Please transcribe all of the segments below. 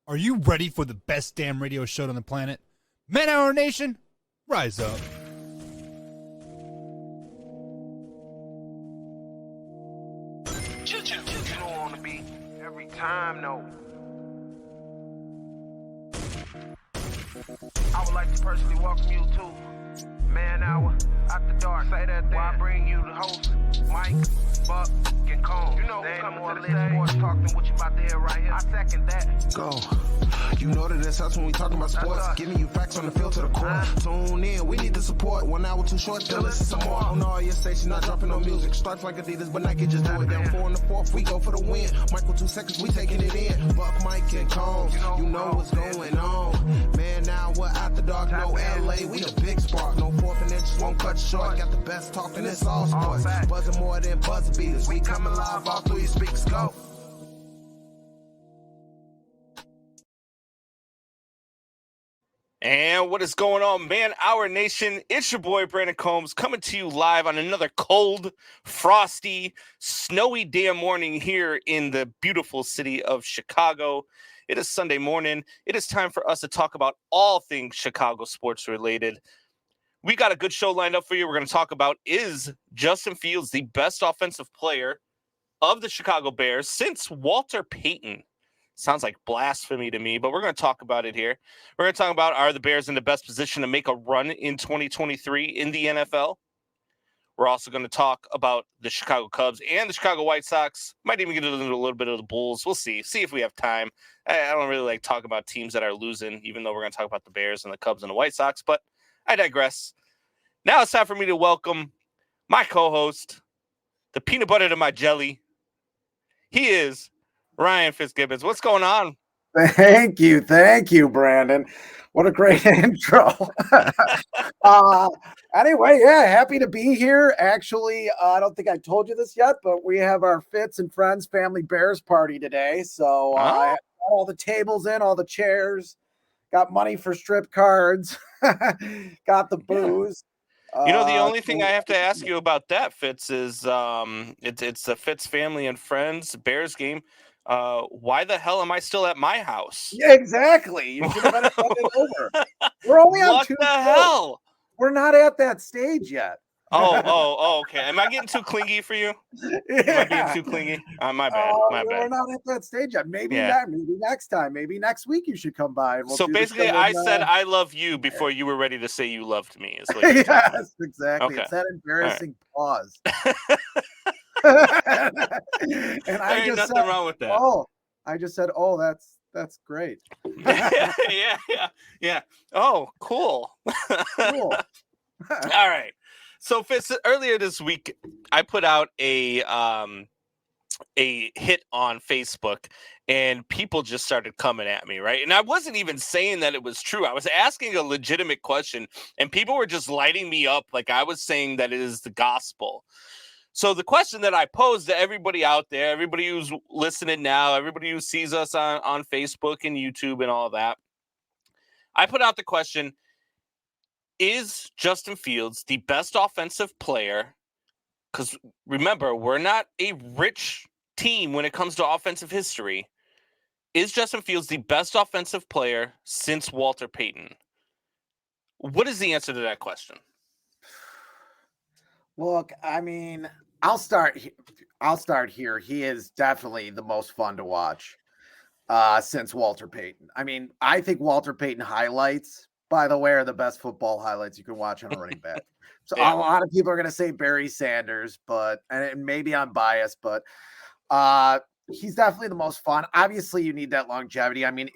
Are you ready for the best damn radio show on the planet? Man Hour Nation, rise up. You know on the beat every time, no. I would like to personally welcome you to Man Hour After Dark. Say that while I bring you the host, Mike, Buck, and Cone. You know who's coming to the stage. Sports talk than what you about to hear right here. I second that. Go. You know that it's us when we talking about sports. Giving you facts on the field to the core. Tune in, we need the support. 1 hour too short, still listen some more. On all your stations, not dropping no music. Starts like Adidas, but Nike just do it. Down 4 in the 4th, we go for the win. Michael 2 seconds, we taking it in. Buck, Mike, and Combs, you know what's going on. Man, now we're After Dark, no LA, we the big spark. No 4th and inches won't cut short. Got the best talking, it's all sports. Buzzing more than buzzer beaters. We coming live all through your speakers, go. And what is going on, Man Hour Nation? It's your boy, Brandon Combs, coming to you live on another cold, frosty, snowy damn morning here in the beautiful city of Chicago. It is Sunday morning. It is time for us to talk about all things Chicago sports related. We got a good show lined up for you. We're going to talk about, is Justin Fields the best offensive player of the Chicago Bears since Walter Payton? Sounds like blasphemy to me, but we're going to talk about it here. We're going to talk about, are the Bears in the best position to make a run in 2023 in the NFL? We're also going to talk about the Chicago Cubs and the Chicago White Sox. Might even get into a little bit of the Bulls. We'll see if we have time. I don't really like talking about teams that are losing, even though we're going to talk about the Bears and the Cubs and the White Sox, but I digress. Now it's time for me to welcome my co-host, the peanut butter to my jelly. He is Ryan Fitzgibbons. What's going on? Thank you, Brandon. What a great intro. Anyway, yeah, happy to be here. Actually, I don't think I told you this yet, but we have our Fitz and Friends Family Bears party today. So I got all the tables in, all the chairs, got money for strip cards, got the booze. You know, the only thing I have to ask you about that, Fitz, is it's the Fitz Family and Friends Bears game. Why the hell am I still at my house? Yeah, exactly. You should have been invited over. We're only on 2 What the hell? We're not at that stage yet. Oh, okay. Am I getting too clingy for you? Yeah. Am I being too clingy? My bad. We're not at that stage yet. Maybe next time. Maybe next week you should come by. And we'll so basically, I said I love you before you were ready to say you loved me. Is what you're yes, exactly. Okay. It's that embarrassing pause. And I just nothing wrong with that. I just said, that's great. yeah. Oh, cool. Cool. All right. So Fitz, earlier this week, I put out a hit on Facebook, and people just started coming at me, right? And I wasn't even saying that it was true. I was asking a legitimate question, and people were just lighting me up like I was saying that it is the gospel. So the question that I posed to everybody out there, everybody who's listening now, everybody who sees us on Facebook and YouTube and all that, I put out the question, is Justin Fields the best offensive player? Because remember, we're not a rich team when it comes to offensive history. Is Justin Fields the best offensive player since Walter Payton? What is the answer to that question? Look, I mean, I'll start here. He is definitely the most fun to watch since Walter Payton. I mean, I think Walter Payton highlights, by the way, are the best football highlights you can watch on a running back. So a lot of people are going to say Barry Sanders, and maybe I'm biased, but he's definitely the most fun. Obviously, you need that longevity. I mean,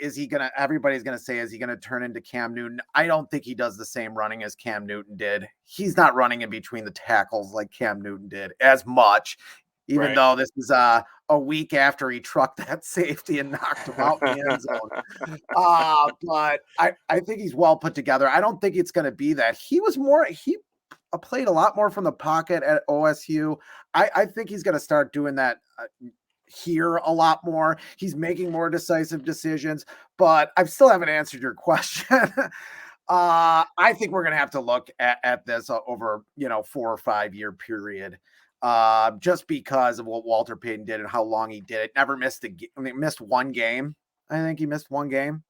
everybody's going to say, is he going to turn into Cam Newton? I don't think he does the same running as Cam Newton did. He's not running in between the tackles like Cam Newton did as much, even though this is a week after he trucked that safety and knocked him out in the end zone. But I think he's well put together. I don't think it's going to be that. He played a lot more from the pocket at OSU. I think he's going to start doing that here a lot more. He's making more decisive decisions, but I still haven't answered your question. I think we're going to have to look at this over, 4 or 5 year period. Just because of what Walter Payton did and how long he did it. Never missed missed one game I think he missed one game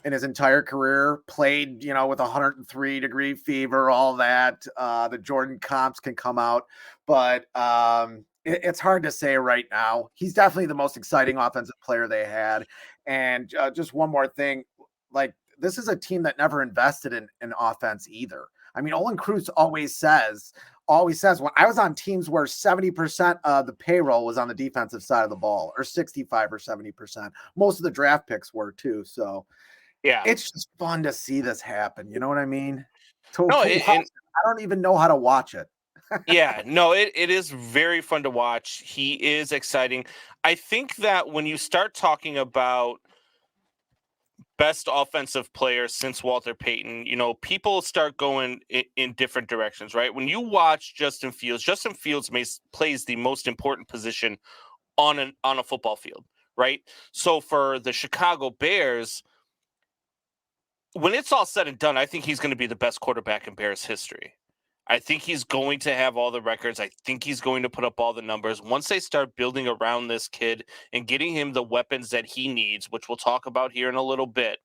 in his entire career, played, with 103-degree fever, all that. The Jordan comps can come out, but it's hard to say right now. He's definitely the most exciting offensive player they had. And just one more thing, like, this is a team that never invested in offense either. I mean, Olin Kreutz always says, when I was on teams where 70% of the payroll was on the defensive side of the ball, or 65 or 70%. Most of the draft picks were too. So Yeah, it's just fun to see this happen. You know what I mean? To no, watch it, I don't even know how to watch it. yeah, no, it is very fun to watch. He is exciting. I think that when you start talking about best offensive player since Walter Payton, people start going in different directions, right? When you watch Justin Fields plays the most important position on a football field, right? So for the Chicago Bears, when it's all said and done, I think he's going to be the best quarterback in Bears history. I think he's going to have all the records. I think he's going to put up all the numbers. Once they start building around this kid and getting him the weapons that he needs, which we'll talk about here in a little bit,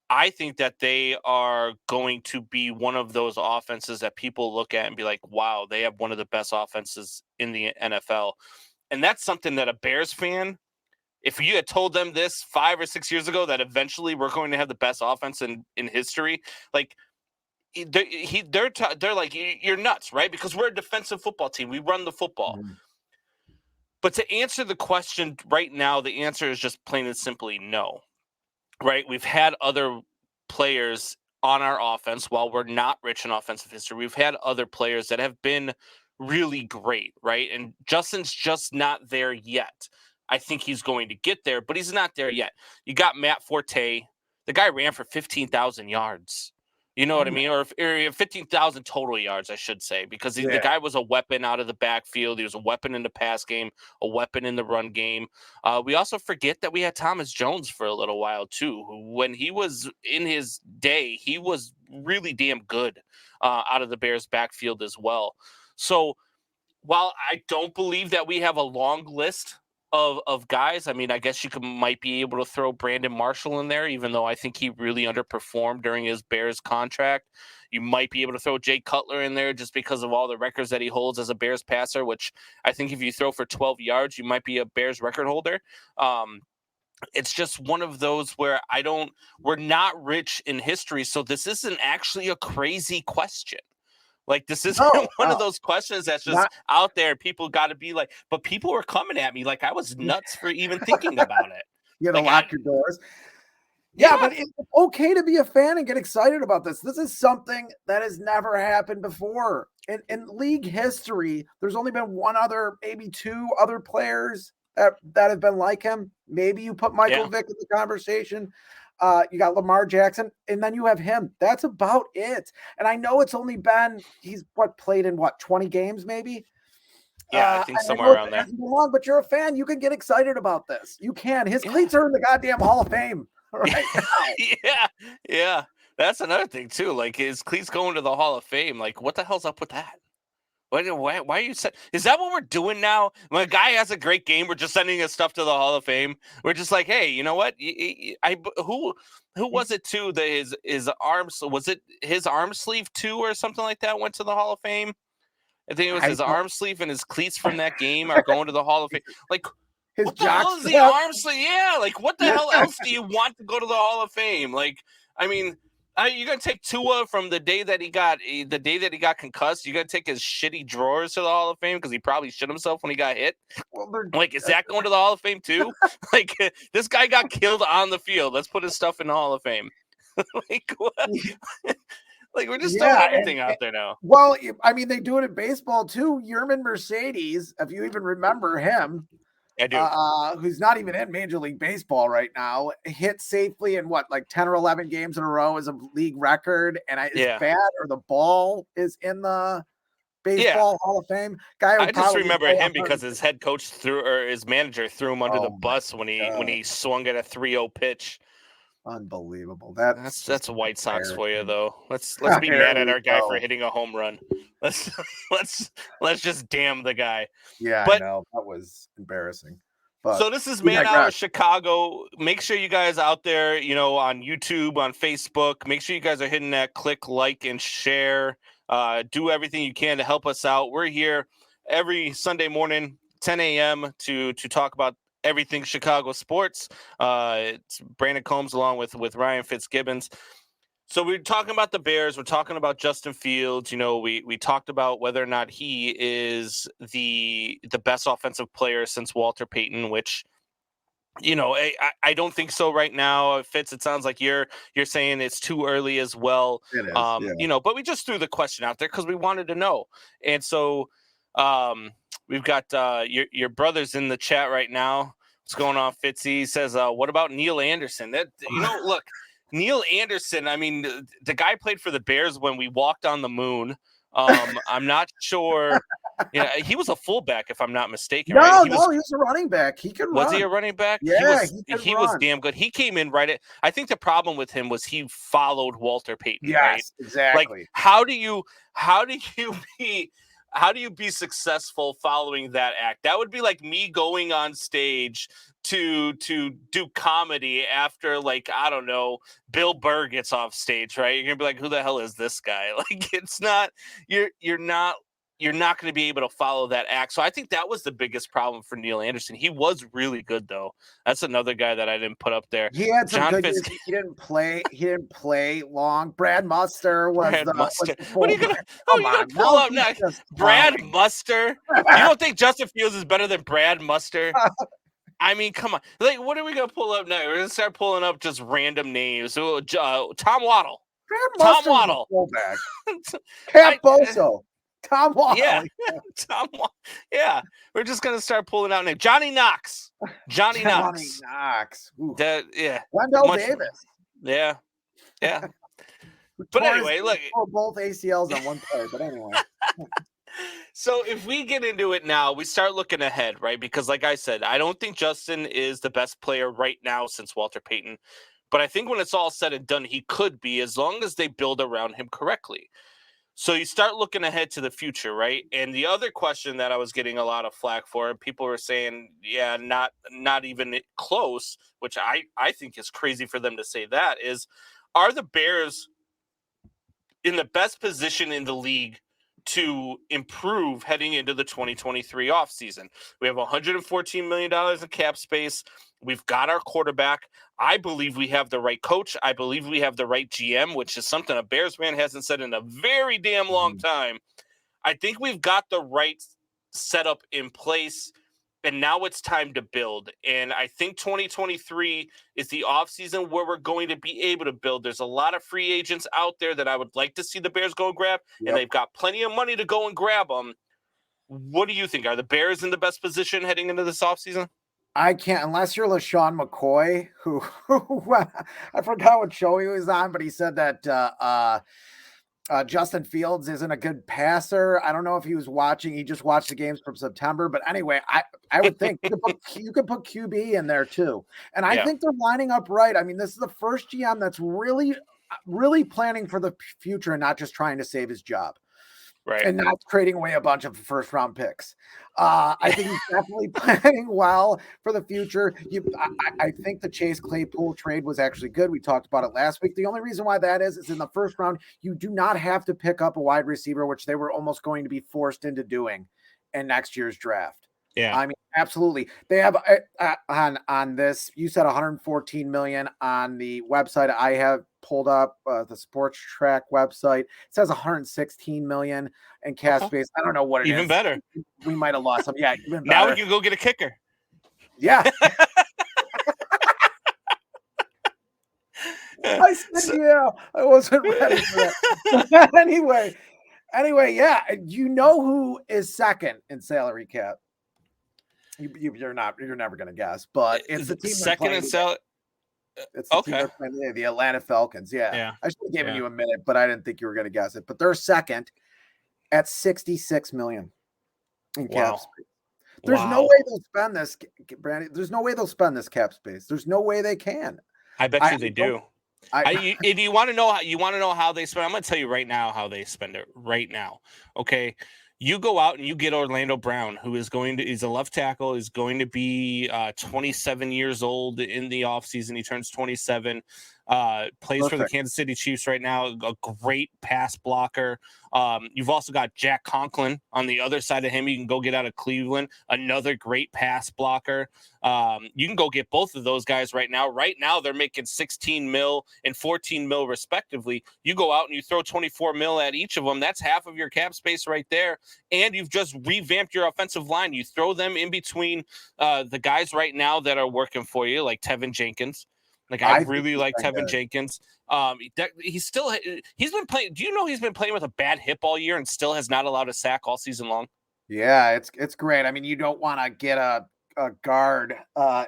I think that they are going to be one of those offenses that people look at and be like, wow, they have one of the best offenses in the NFL. And that's something that a Bears fan, if you had told them this 5 or 6 years ago, that eventually we're going to have the best offense in history, like, they're like, you're nuts, right? Because we're a defensive football team. We run the football. Mm-hmm. But to answer the question right now, the answer is just plain and simply no, right? We've had other players on our offense. While we're not rich in offensive history, we've had other players that have been really great, right? And Justin's just not there yet. I think he's going to get there, but he's not there yet. You got Matt Forte. The guy ran for 15,000 yards. You know what I mean? Or 15,000 total yards, I should say, because the guy was a weapon out of the backfield. He was a weapon in the pass game, a weapon in the run game. We also forget that we had Thomas Jones for a little while, too, who, when he was in his day, he was really damn good out of the Bears backfield as well. So while I don't believe that we have a long list of guys, I mean, I guess you might be able to throw Brandon Marshall in there, even though I think he really underperformed during his Bears contract. You might be able to throw Jay Cutler in there just because of all the records that he holds as a Bears passer, which I think if you throw for 12 yards, you might be a Bears record holder. It's just one of those where we're not rich in history, so this isn't actually a crazy question. Like, this isn't one of those questions that's just out there. People got to be like, but people were coming at me like I was nuts for even thinking about it. You got to lock your doors. Yeah, but it's okay to be a fan and get excited about this. This is something that has never happened before. In league history, there's only been one other, maybe two other players that have been like him. Maybe you put Michael Vick in the conversation. You got Lamar Jackson, and then you have him. That's about it. And I know it's only been, he's played in 20 games maybe? Yeah, I think somewhere around there. Long, but you're a fan. You can get excited about this. You can. His cleats are in the goddamn Hall of Fame right now. Yeah. That's another thing, too. Like, his cleats going to the Hall of Fame. Like, what the hell's up with that? Why are you is that what we're doing now? When a guy has a great game, we're just sending his stuff to the Hall of Fame. We're just like, hey, you know what? Who was it too? His arms, was it his arm sleeve too, or something like that went to the Hall of Fame? I think it was his arm sleeve and his cleats from that game are going to the Hall of Fame. Like, what the hell is the arm sleeve? Yeah, like, what the hell else do you want to go to the Hall of Fame? Like, I mean, you're gonna take Tua from the day that he got concussed. You're gonna take his shitty drawers to the Hall of Fame because he probably shit himself when he got hit. Well, like, is that going to the Hall of Fame too? Like, this guy got killed on the field. Let's put his stuff in the Hall of Fame. Like, what? Like, we're just throwing everything out there now. Well, I mean, they do it in baseball too. Yerman Mercedes, if you even remember him. I do. Who's not even in Major League Baseball right now, hit safely in 10 or 11 games in a row as a league record. And his bat or the ball is in the Baseball Hall of Fame. I just remember him because his head coach his manager threw him under the bus when he swung at a 3-0 pitch. Unbelievable. That's a White Sox for you, though. Let's be mad at our guy for hitting a home run. Let's just damn the guy. Yeah, but I know. That was embarrassing. But So this is we Man Hour digress. Chicago. Make sure you guys out there, on YouTube, on Facebook, make sure you guys are hitting that click, like, and share. Do everything you can to help us out. We're here every Sunday morning, 10 a.m. to talk about everything Chicago sports. It's Brandon Combs along with Ryan Fitzgibbons. So we're talking about the Bears. We're talking about Justin Fields. We talked about whether or not he is the best offensive player since Walter Payton, which, I don't think so right now. Fitz, it sounds like you're saying it's too early as well. It is, yeah. But we just threw the question out there because we wanted to know. And so we've got your brothers in the chat right now. What's going on, Fitzy? He says, what about Neil Anderson? Look. Neil Anderson, I mean, the guy played for the Bears when we walked on the moon. I'm not sure. He was a fullback, if I'm not mistaken. No, right? he was a running back. He could run. Was he a running back? Yeah, he was damn good. He came in right. I think the problem with him was he followed Walter Payton. Yes, right? exactly. Like, how do you be successful following that act? That would be like me going on stage to do comedy after, like, I don't know, Bill Burr gets off stage, right? You're gonna be like, who the hell is this guy? Like, it's not, you're not going to be able to follow that act. So I think that was the biggest problem for Neil Anderson. He was really good, though. That's another guy that I didn't put up there. He had some good years. He didn't play long. Brad Muster was what are you gonna pull up next? Brad Muster? You don't think Justin Fields is better than Brad Muster? I mean, come on. Like, what are we gonna pull up next? We're gonna start pulling up just random names. Tom Waddle. Tom Waddle. Cap Boso. Tom Waddle. Yeah. Tom Waddle. Yeah. We're just gonna start pulling out names. Johnny Knox. Johnny Knox. Yeah. Wendell Davis. Yeah. Yeah. But anyway, look. Both ACLs on one player. But anyway. So if we get into it now, we start looking ahead, right? Because like I said, I don't think Justin is the best player right now since Walter Payton. But I think when it's all said and done, he could be, as long as they build around him correctly. So you start looking ahead to the future, right? And the other question that I was getting a lot of flack for, and people were saying, yeah, not even close, which I think is crazy for them to say that, is, are the Bears in the best position in the league to improve heading into the 2023 offseason? We have $114 million in cap space. We've got our quarterback. I believe we have the right coach. I believe we have the right GM, which is something a Bears fan hasn't said in a very damn long time. I think we've got the right setup in place, and now it's time to build. And I think 2023 is the offseason where we're going to be able to build. There's a lot of free agents out there that I would like to see the Bears go and grab, and they've got plenty of money to go and grab them. What do you think? Are the Bears in the best position heading into this offseason? I can't, unless you're LaShawn McCoy, who I forgot what show he was on, but he said that Justin Fields isn't a good passer. I don't know if he was watching. He just watched the games from September. But anyway, I would think you could put QB in there too. And I think they're lining up right. I mean, this is the first GM that's really, really planning for the future and not just trying to save his job. Right. And not trading away a bunch of first round picks. I think he's definitely planning well for the future. I think the Chase Claypool trade was actually good. We talked about it last week. The only reason why that is in the first round, you do not have to pick up a wide receiver, which they were almost going to be forced into doing in next year's draft. Yeah. I mean, absolutely. They have on this, you said 114 million on the website. I have pulled up the Sports Track website. It says 116 million in cap space. I don't know what it is. Even better. We might have lost some. Yeah. Even better. Now we can go get a kicker. Yeah. I said, I wasn't ready for that. Anyway, yeah. You know who is second in salary cap? You're never going to guess, but it's the team second in salary. It's the team playing, the Atlanta Falcons. Yeah. I should have given you a minute, but I didn't think you were going to guess it. But they're second at 66 million in cap space. There's no way they'll spend this, Brandy. There's no way they'll spend this cap space. There's no way they can. I bet you they do. If you want to know how they spend, I'm going to tell you right now how they spend it right now. Okay. You go out and you get Orlando Brown, who is he's a left tackle, is going to be 27 years old in the offseason. He turns 27, plays for the Kansas City Chiefs right now, a great pass blocker. You've also got Jack Conklin on the other side of him. You can go get out of Cleveland, another great pass blocker. You can go get both of those guys right now. Right now, they're making 16 mil and 14 mil respectively. You go out and you throw 24 mil at each of them. That's half of your cap space right there. And you've just revamped your offensive line. You throw them in between the guys right now that are working for you, like Tevin Jenkins. Like I really like Tevin Jenkins. He's been playing. Do you know he's been playing with a bad hip all year and still has not allowed a sack all season long? Yeah, it's great. I mean, you don't want to get a guard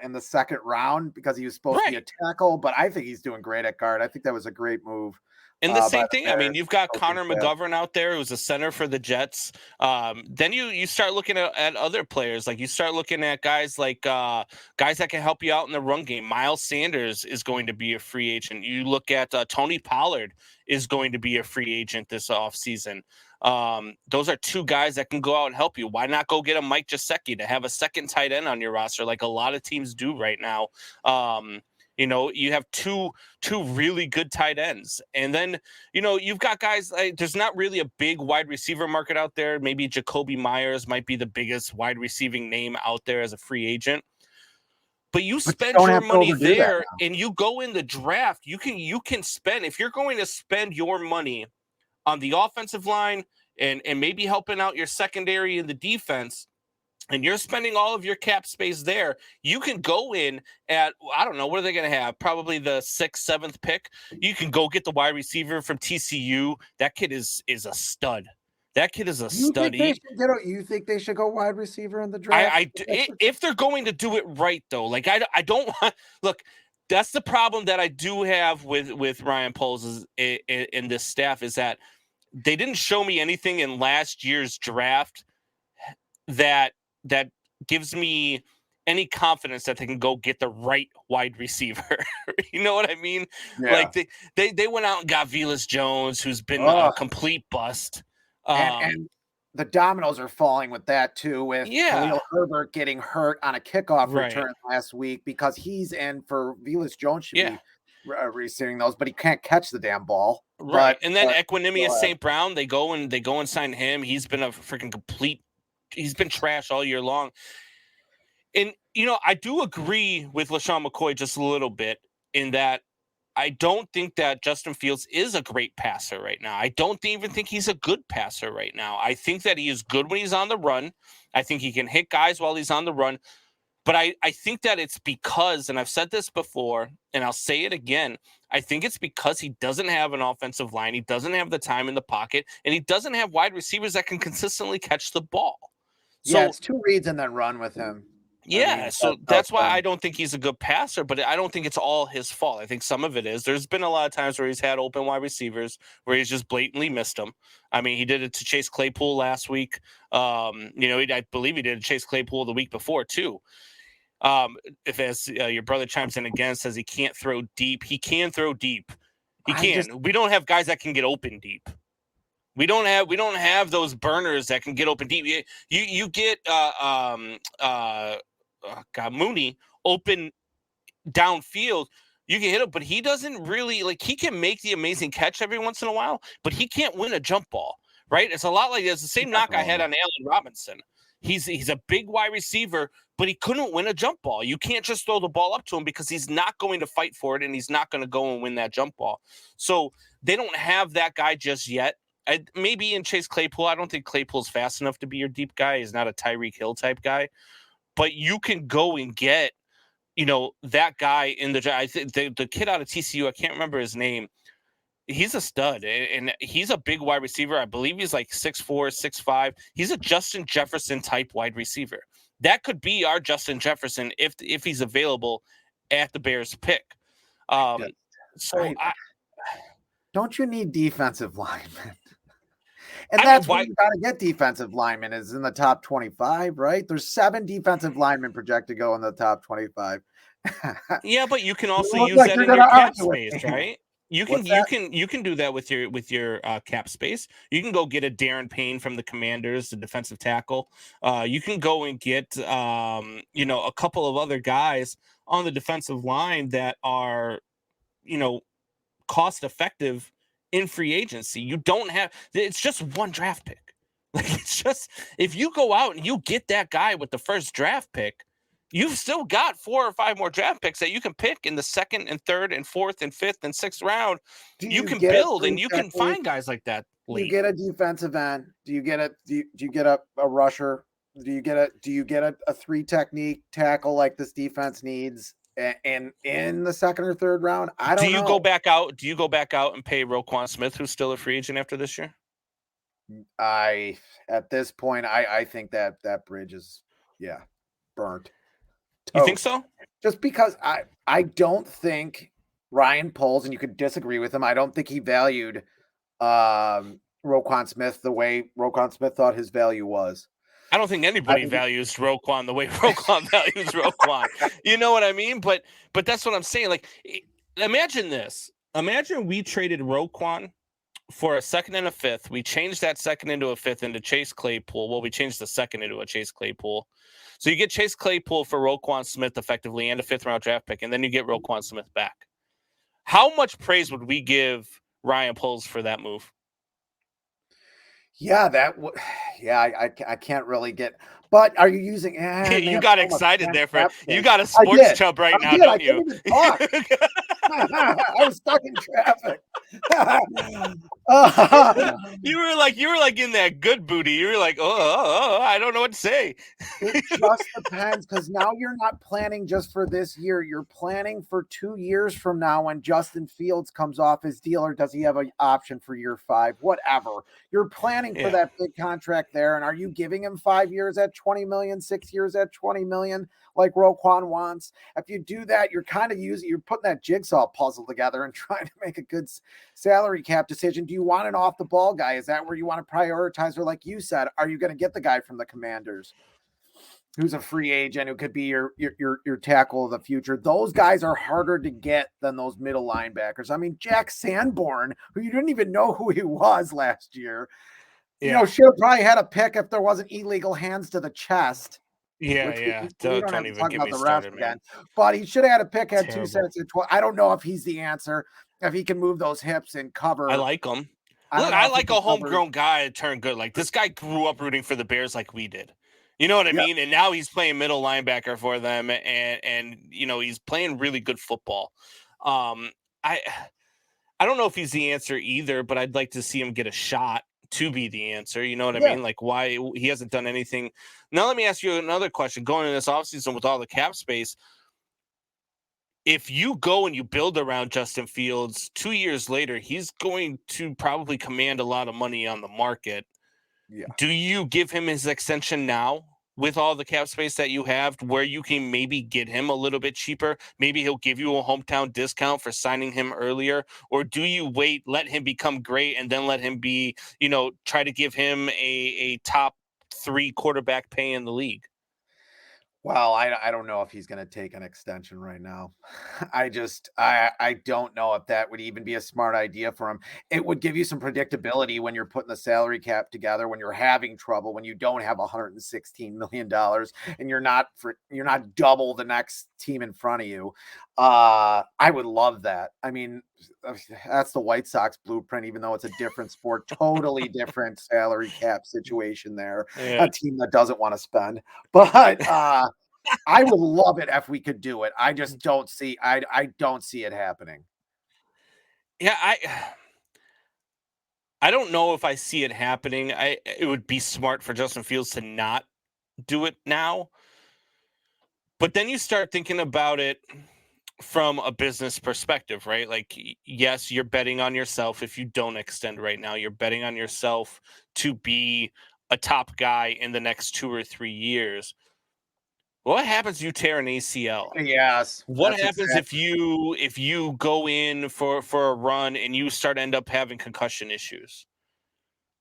in the second round because he was supposed to be a tackle, but I think he's doing great at guard. I think that was a great move. And the same thing, I mean, you've got Connor McGovern out there who's a center for the Jets. Then you start looking at other players. Like you start looking at guys like guys that can help you out in the run game. Miles Sanders is going to be a free agent. You look at Tony Pollard is going to be a free agent this offseason. Those are two guys that can go out and help you. Why not go get a Mike Gesicki to have a second tight end on your roster like a lot of teams do right now? You know, you have two really good tight ends. And then, you know, you've got guys like there's not really a big wide receiver market out there. Maybe Jacoby Myers might be the biggest wide receiving name out there as a free agent. But you spend your money there and you go in the draft, you can spend, if you're going to spend your money on the offensive line and maybe helping out your secondary in the defense, and you're spending all of your cap space there, you can go in at, I don't know, what are they going to have? Probably the 6th, 7th pick. You can go get the wide receiver from TCU. That kid is a stud. That kid is a stud. You think they should go wide receiver in the draft? If they're going to do it right, though, like I don't want look. That's the problem that I do have with Ryan Poles in this staff is that they didn't show me anything in last year's draft that gives me any confidence that they can go get the right wide receiver. You know what I mean? Yeah. Like they went out and got Velus Jones, who's been a complete bust. And the dominoes are falling with that too, with Khalil Herbert getting hurt on a kickoff return last week because he's in for Velus Jones should be receiving those, but he can't catch the damn ball. Right. And then Equanimous St. Brown, they go and sign him. He's been a freaking he's been trash all year long. And, you know, I do agree with LaShawn McCoy just a little bit in that I don't think that Justin Fields is a great passer right now. I don't even think he's a good passer right now. I think that he is good when he's on the run. I think he can hit guys while he's on the run. But I think that it's because, and I've said this before, and I'll say it again, I think it's because he doesn't have an offensive line. He doesn't have the time in the pocket, and he doesn't have wide receivers that can consistently catch the ball. So it's 2 reads and then run with him. Yeah, I mean, so that's why I don't think he's a good passer, but I don't think it's all his fault. I think some of it is. There's been a lot of times where he's had open wide receivers where he's just blatantly missed them. I mean, he did it to Chase Claypool last week. You know, I believe he did it to Chase Claypool the week before too. If as your brother chimes in again, says he can't throw deep. He can throw deep. He can. We don't have guys that can get open deep. We don't have those burners that can get open deep. You get Mooney open downfield. You can hit him, but he doesn't really like. He can make the amazing catch every once in a while, but he can't win a jump ball. Right? It's a lot like it's the same knock I had on Allen Robinson. He's a big wide receiver, but he couldn't win a jump ball. You can't just throw the ball up to him because he's not going to fight for it, and he's not going to go and win that jump ball. So they don't have that guy just yet. Maybe in Chase Claypool, I don't think Claypool's fast enough to be your deep guy. He's not a Tyreek Hill type guy, but you can go and get, you know, that guy in the. I think the kid out of TCU, I can't remember his name. He's a stud, and he's a big wide receiver. I believe he's like 6'4", 6'5". He's a Justin Jefferson type wide receiver. That could be our Justin Jefferson if he's available at the Bears pick. Don't you need defensive linemen? And that's why you got to get defensive linemen is in the top 25, right? There's 7 defensive linemen projected to go in the top 25. Yeah, but you can also use that in your cap space, right? You What's can that? you can do that with your cap space. You can go get a Darren Payne from the Commanders, the defensive tackle. You can go and get a couple of other guys on the defensive line that are cost effective in free agency. You don't have it's just one draft pick. Like it's just if you go out and you get that guy with the first draft pick, you've still got 4 or 5 more draft picks that you can pick in the second and third and fourth and fifth and sixth round. Do You you can get a build and three you can technique? find guys like that Do you late. get a defensive end? Do you get a rusher? Do you get a 3 technique tackle like this defense needs in the second or third round? I don't Do you know. go back out? Do you go back out and pay Roquan Smith, who's still a free agent after this year? At this point, I think that bridge is burnt. You think Toast. so? Just because I don't think Ryan Poles, and you could disagree with him, I don't think he valued Roquan Smith the way Roquan Smith thought his value was. I don't think anybody values Roquan the way Roquan values Roquan. You know what I mean? But that's what I'm saying. Like, imagine this. Imagine we traded Roquan for a second and a fifth. We changed that second into a fifth into Chase Claypool. Well, we changed the second into a Chase Claypool. So you get Chase Claypool for Roquan Smith effectively and a 5th round draft pick, and then you get Roquan Smith back. How much praise would we give Ryan Poles for that move? Yeah, I can't really get. But are you using? You got excited there for you got a sports chub right now, don't you? Couldn't even talk. I was stuck in traffic. You were like in that good booty. You were like, oh, I don't know what to say. It just depends, because now you're not planning just for this year. You're planning for 2 years from now when Justin Fields comes off his deal, or does he have an option for year 5? Whatever. You're planning for that big contract there, and are you giving him 5 years at 20 million, 6 years at 20 million, like Roquan wants? If you do that, you're you're putting that jigsaw puzzle together and trying to make a good salary cap decision. Do you want an off the ball guy? Is that where you want to prioritize? Or like you said, are you going to get the guy from the Commanders who's a free agent, who could be your tackle of the future? Those guys are harder to get than those middle linebackers. I mean, Jack Sanborn, who you didn't even know who he was last year, should have probably had a pick if there wasn't illegal hands to the chest. Yeah. We don't have to talk about the rest again. But he should have had a pick at 2 cents and 12. I don't know if he's the answer, if he can move those hips and cover. I like him. Look, I like a homegrown guy to turn good. Like, this guy grew up rooting for the Bears like we did. You know what I mean? And now he's playing middle linebacker for them, and he's playing really good football. I don't know if he's the answer either, but I'd like to see him get a shot to be the answer. You know what I mean? Like, why he hasn't done anything. Now, let me ask you another question. Going in this offseason with all the cap space, if you go and you build around Justin Fields, 2 years later, he's going to probably command a lot of money on the market. Yeah. Do you give him his extension now with all the cap space that you have, where you can maybe get him a little bit cheaper? Maybe he'll give you a hometown discount for signing him earlier. Or do you wait, let him become great, and then let him be, try to give him a top 3 quarterback pay in the league? Well, I don't know if he's going to take an extension right now. I don't know if that would even be a smart idea for him. It would give you some predictability when you're putting the salary cap together, when you're having trouble, when you don't have $116 million and you're not double the next team in front of you. I would love that. I mean, that's the White Sox blueprint, even though it's a different sport, totally different salary cap situation there. A team that doesn't want to spend, but I would love it if we could do it. I just don't see. I don't see it happening. Yeah, I don't know if I see it happening. It would be smart for Justin Fields to not do it now. But then you start thinking about it from a business perspective, right? Like, yes, you're betting on yourself. If you don't extend right now, you're betting on yourself to be a top guy in the next 2 or 3 years. What happens if you tear an ACL? Yes. What happens if you go in for a run and you end up having concussion issues?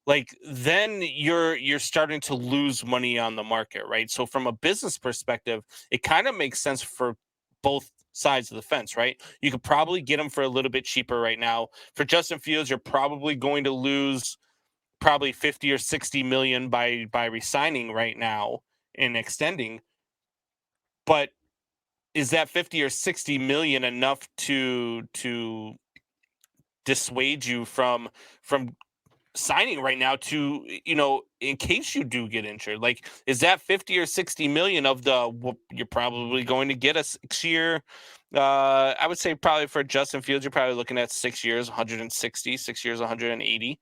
Like, then you're starting to lose money on the market, right? So from a business perspective, it kind of makes sense for both sides of the fence, right? You could probably get him for a little bit cheaper right now. For Justin Fields, you're probably going to lose probably 50 or 60 million by resigning right now and extending. But is that 50 or 60 million enough to dissuade you from signing right now to, in case you do get injured? Like, is that 50 or 60 million of the you're probably going to get a 6-year? I would say probably for Justin Fields, you're probably looking at 6 years, 160, 6 years, 180.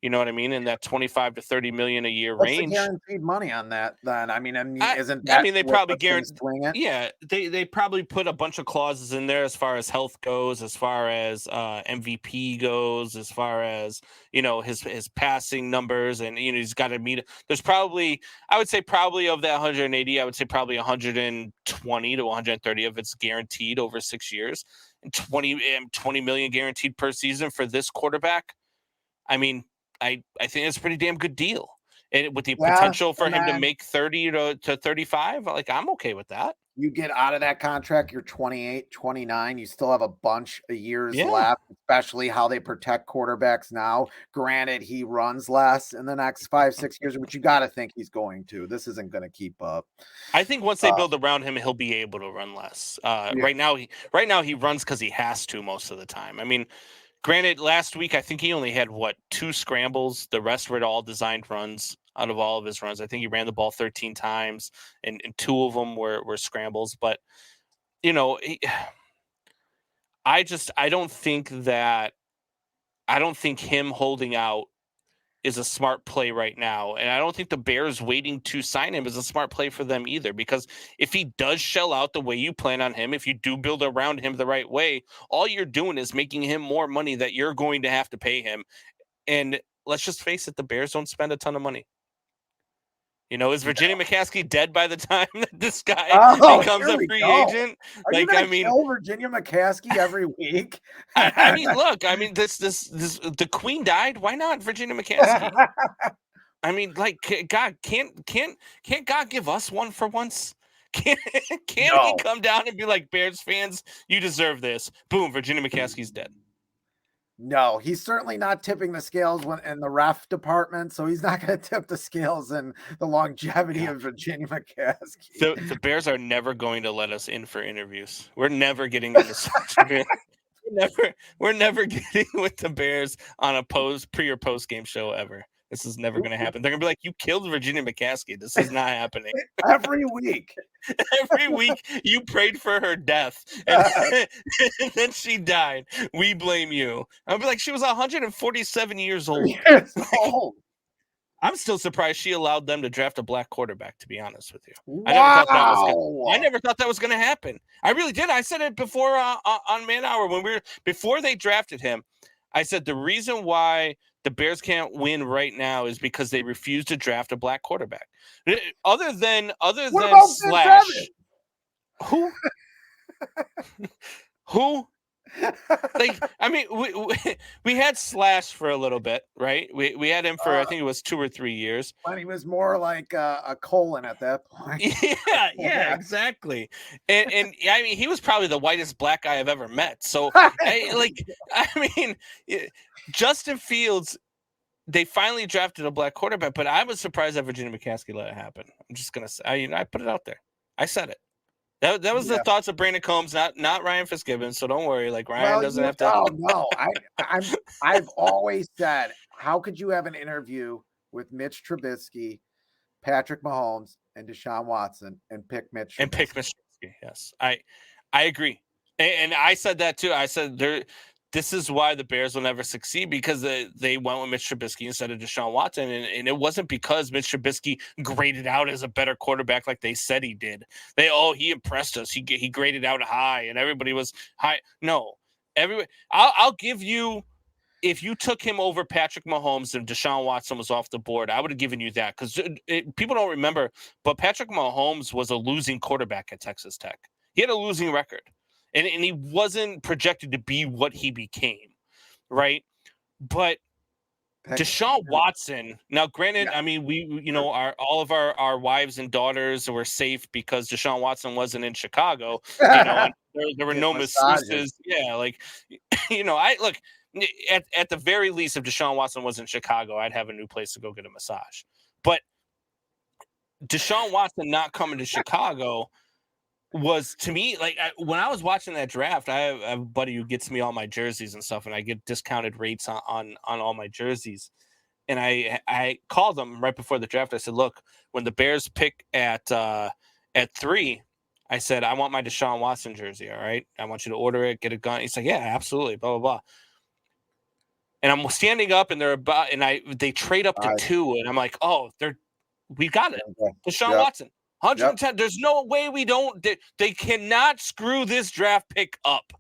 You know what I mean? In that 25 to 30 million a year What's range. the guaranteed money on that then? I mean, isn't I that mean, they what probably lets them guarantee. swing it? Yeah, they probably put a bunch of clauses in there as far as health goes, as far as MVP goes, as far as his passing numbers, and he's got to meet. There's probably, I would say, probably of that 180, I would say probably 120 to 130 of it's guaranteed over 6 years, and 20 million guaranteed per season for this quarterback. I mean, I think it's a pretty damn good deal. And with the potential for him to make 30 to 35, like, I'm okay with that. You get out of that contract, you're 28, 29. You still have a bunch of years left, especially how they protect quarterbacks now. Granted, he runs less in the next 5-6 years, but you got to think he's going to. This isn't going to keep up. I think once they build around him, he'll be able to run less. Right now he runs because he has to most of the time. I mean, granted, last week I think he only had 2 scrambles. The rest were all designed runs. Out of all of his runs, I think he ran the ball 13 times, and 2 of them were scrambles. But I don't think him holding out is a smart play right now, and I don't think the Bears waiting to sign him is a smart play for them either. Because if he does shell out the way you plan on him, if you do build around him the right way, all you're doing is making him more money that you're going to have to pay him. And let's just face it, the Bears don't spend a ton of money. Is Virginia McCaskey dead by the time that this guy becomes a free agent? Are you kill Virginia McCaskey every week? I mean, look, this the Queen died. Why not Virginia McCaskey? I mean, like, God, can't God give us one for once? Can't he come down and be like, Bears fans, you deserve this? Boom, Virginia McCaskey's dead. No, he's certainly not tipping the scales in the ref department, so he's not going to tip the scales in the longevity of Virginia McCaskey. The Bears are never going to let us in for interviews. We're never getting into such we're never getting with the Bears on a pre or post game show ever. This is never going to happen. They're going to be like, you killed Virginia McCaskey. This is not happening. Every week. Every week you prayed for her death. And then she died. We blame you. I'll be like, she was 147 years old. I'm still surprised she allowed them to draft a black quarterback, to be honest with you. Wow. I never thought that was going to happen. I really did. I said it before on Man Hour before they drafted him. I said the reason why the Bears can't win right now is because they refuse to draft a black quarterback. Other than Slash, who? Like, I mean, we had Slash for a little bit, right? We had him for I think it was 2 or 3 years. But he was more like a colon at that point. Yeah, exactly. And I mean, he was probably the whitest black guy I've ever met. So, Justin Fields, they finally drafted a black quarterback, but I was surprised that Virginia McCaskey let it happen. I'm just gonna say, I put it out there. I said it. That was the thoughts of Brandon Combs, not Ryan Fitzgibbon. So don't worry. Like, Ryan doesn't have to. No. I've always said, how could you have an interview with Mitch Trubisky, Patrick Mahomes, and Deshaun Watson and pick Mitch? And pick Mitch Trubisky. Yes, I agree. And I said that too. I said this is why the Bears will never succeed, because they went with Mitch Trubisky instead of Deshaun Watson. And it wasn't because Mitch Trubisky graded out as a better quarterback like they said he did. He impressed us. He graded out high and everybody was high. No, I'll give you, if you took him over Patrick Mahomes and Deshaun Watson was off the board, I would have given you that, because people don't remember, but Patrick Mahomes was a losing quarterback at Texas Tech. He had a losing record. And he wasn't projected to be what he became, right? But Deshaun Watson. Now, granted, Yeah. I mean, all of our wives and daughters were safe because Deshaun Watson wasn't in Chicago. And there were Get no massages. masseuses. Yeah, like, I look at the very least, if Deshaun Watson was in Chicago, I'd have a new place to go get a massage. But Deshaun Watson not coming to Chicago was, to me, like, when I was watching that draft, I have a buddy who gets me all my jerseys and stuff, and I get discounted rates on all my jerseys. And I called them right before the draft. I said, look, when the Bears pick at 3, I said, I want my Deshaun Watson jersey. All right, I want you to order it, get it gun. He's like, yeah, absolutely, blah blah blah. And I'm standing up, and they trade up to 2, and I'm like, oh, we got it, Deshaun Watson. 110. Yep. There's no way we don't. They cannot screw this draft pick up.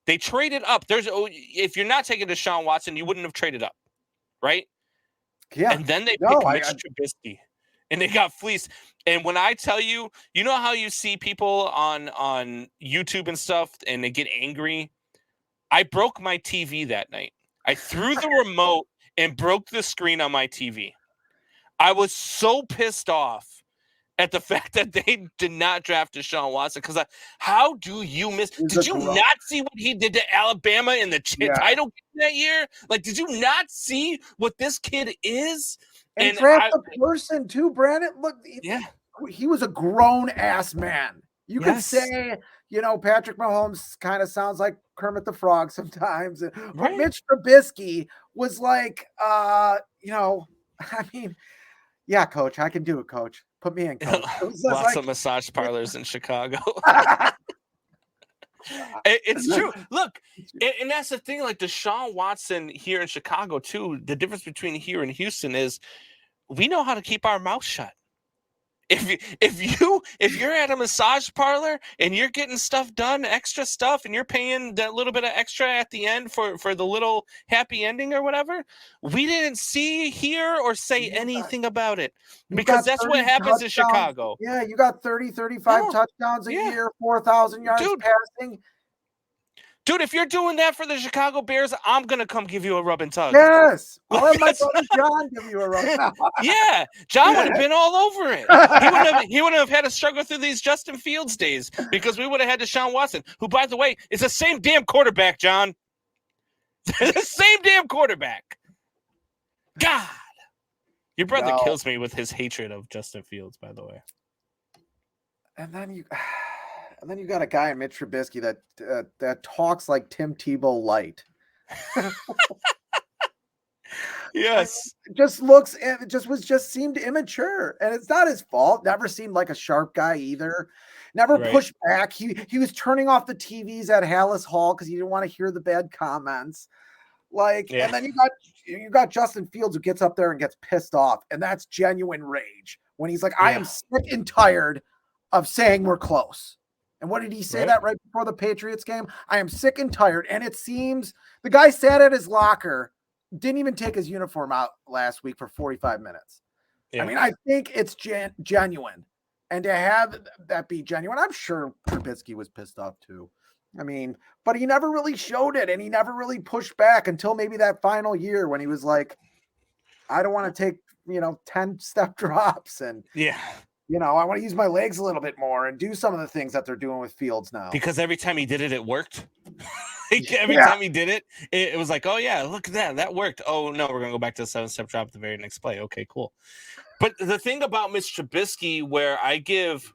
They traded up. If you're not taking Deshaun Watson, you wouldn't have traded up, right? Yeah. And then they picked Mitch Trubisky, and they got fleeced. And when I tell you, you know how you see people on YouTube and stuff, and they get angry. I broke my TV that night. I threw the remote and broke the screen on my TV. I was so pissed off at the fact that they did not draft Deshaun Watson, because how do you miss? Did you not see what he did to Alabama in the title game that year? Like, did you not see what this kid is? And draft the person too, Brandon. Look, he was a grown ass man. You could say, Patrick Mahomes kind of sounds like Kermit the Frog sometimes, but Mitch Trubisky was like, I mean, yeah, coach, I can do it, coach. Put me in, coach. Lots of massage parlors in Chicago. It's true. Look, and that's the thing. Like, Deshaun Watson here in Chicago too. The difference between here and Houston is we know how to keep our mouth shut. If you're at a massage parlor and you're getting stuff done, extra stuff, and you're paying that little bit of extra at the end for the little happy ending or whatever, we didn't see, hear, or say anything about it, because that's what happens in Chicago. Yeah, you got 35 touchdowns a year, 4,000 yards passing. Dude, if you're doing that for the Chicago Bears, I'm going to come give you a rub and tug. Yes. I'll have my brother John give you a rub and tug. Yeah. John would have been all over it. He wouldn't have had to struggle through these Justin Fields days, because we would have had Deshaun Watson, who, by the way, is the same damn quarterback, John. The same damn quarterback. God. Your brother kills me with his hatred of Justin Fields, by the way. And then you got a guy in Mitch Trubisky that talks like Tim Tebow light. Yes. Just seemed immature, and it's not his fault. Never seemed like a sharp guy either. Never pushed back. He was turning off the TVs at Hallis Hall because he didn't want to hear the bad comments. And then you got Justin Fields, who gets up there and gets pissed off, and that's genuine rage when he's like, I am sick and tired of saying we're close. And what did he say that right before the Patriots game? I am sick and tired. And it seems the guy sat at his locker, didn't even take his uniform out last week for 45 minutes. Yeah. I mean, I think it's genuine. And to have that be genuine, I'm sure Trubisky was pissed off too. I mean, but he never really showed it, and he never really pushed back until maybe that final year when he was like, I don't want to take, 10 step drops. And I want to use my legs a little bit more and do some of the things that they're doing with Fields now. Because every time he did it, it worked. Every time he did it, it was like, oh, yeah, look at that. That worked. Oh, no, we're going to go back to the 7-step drop at the very next play. Okay, cool. But the thing about Mitch Trubisky, where I give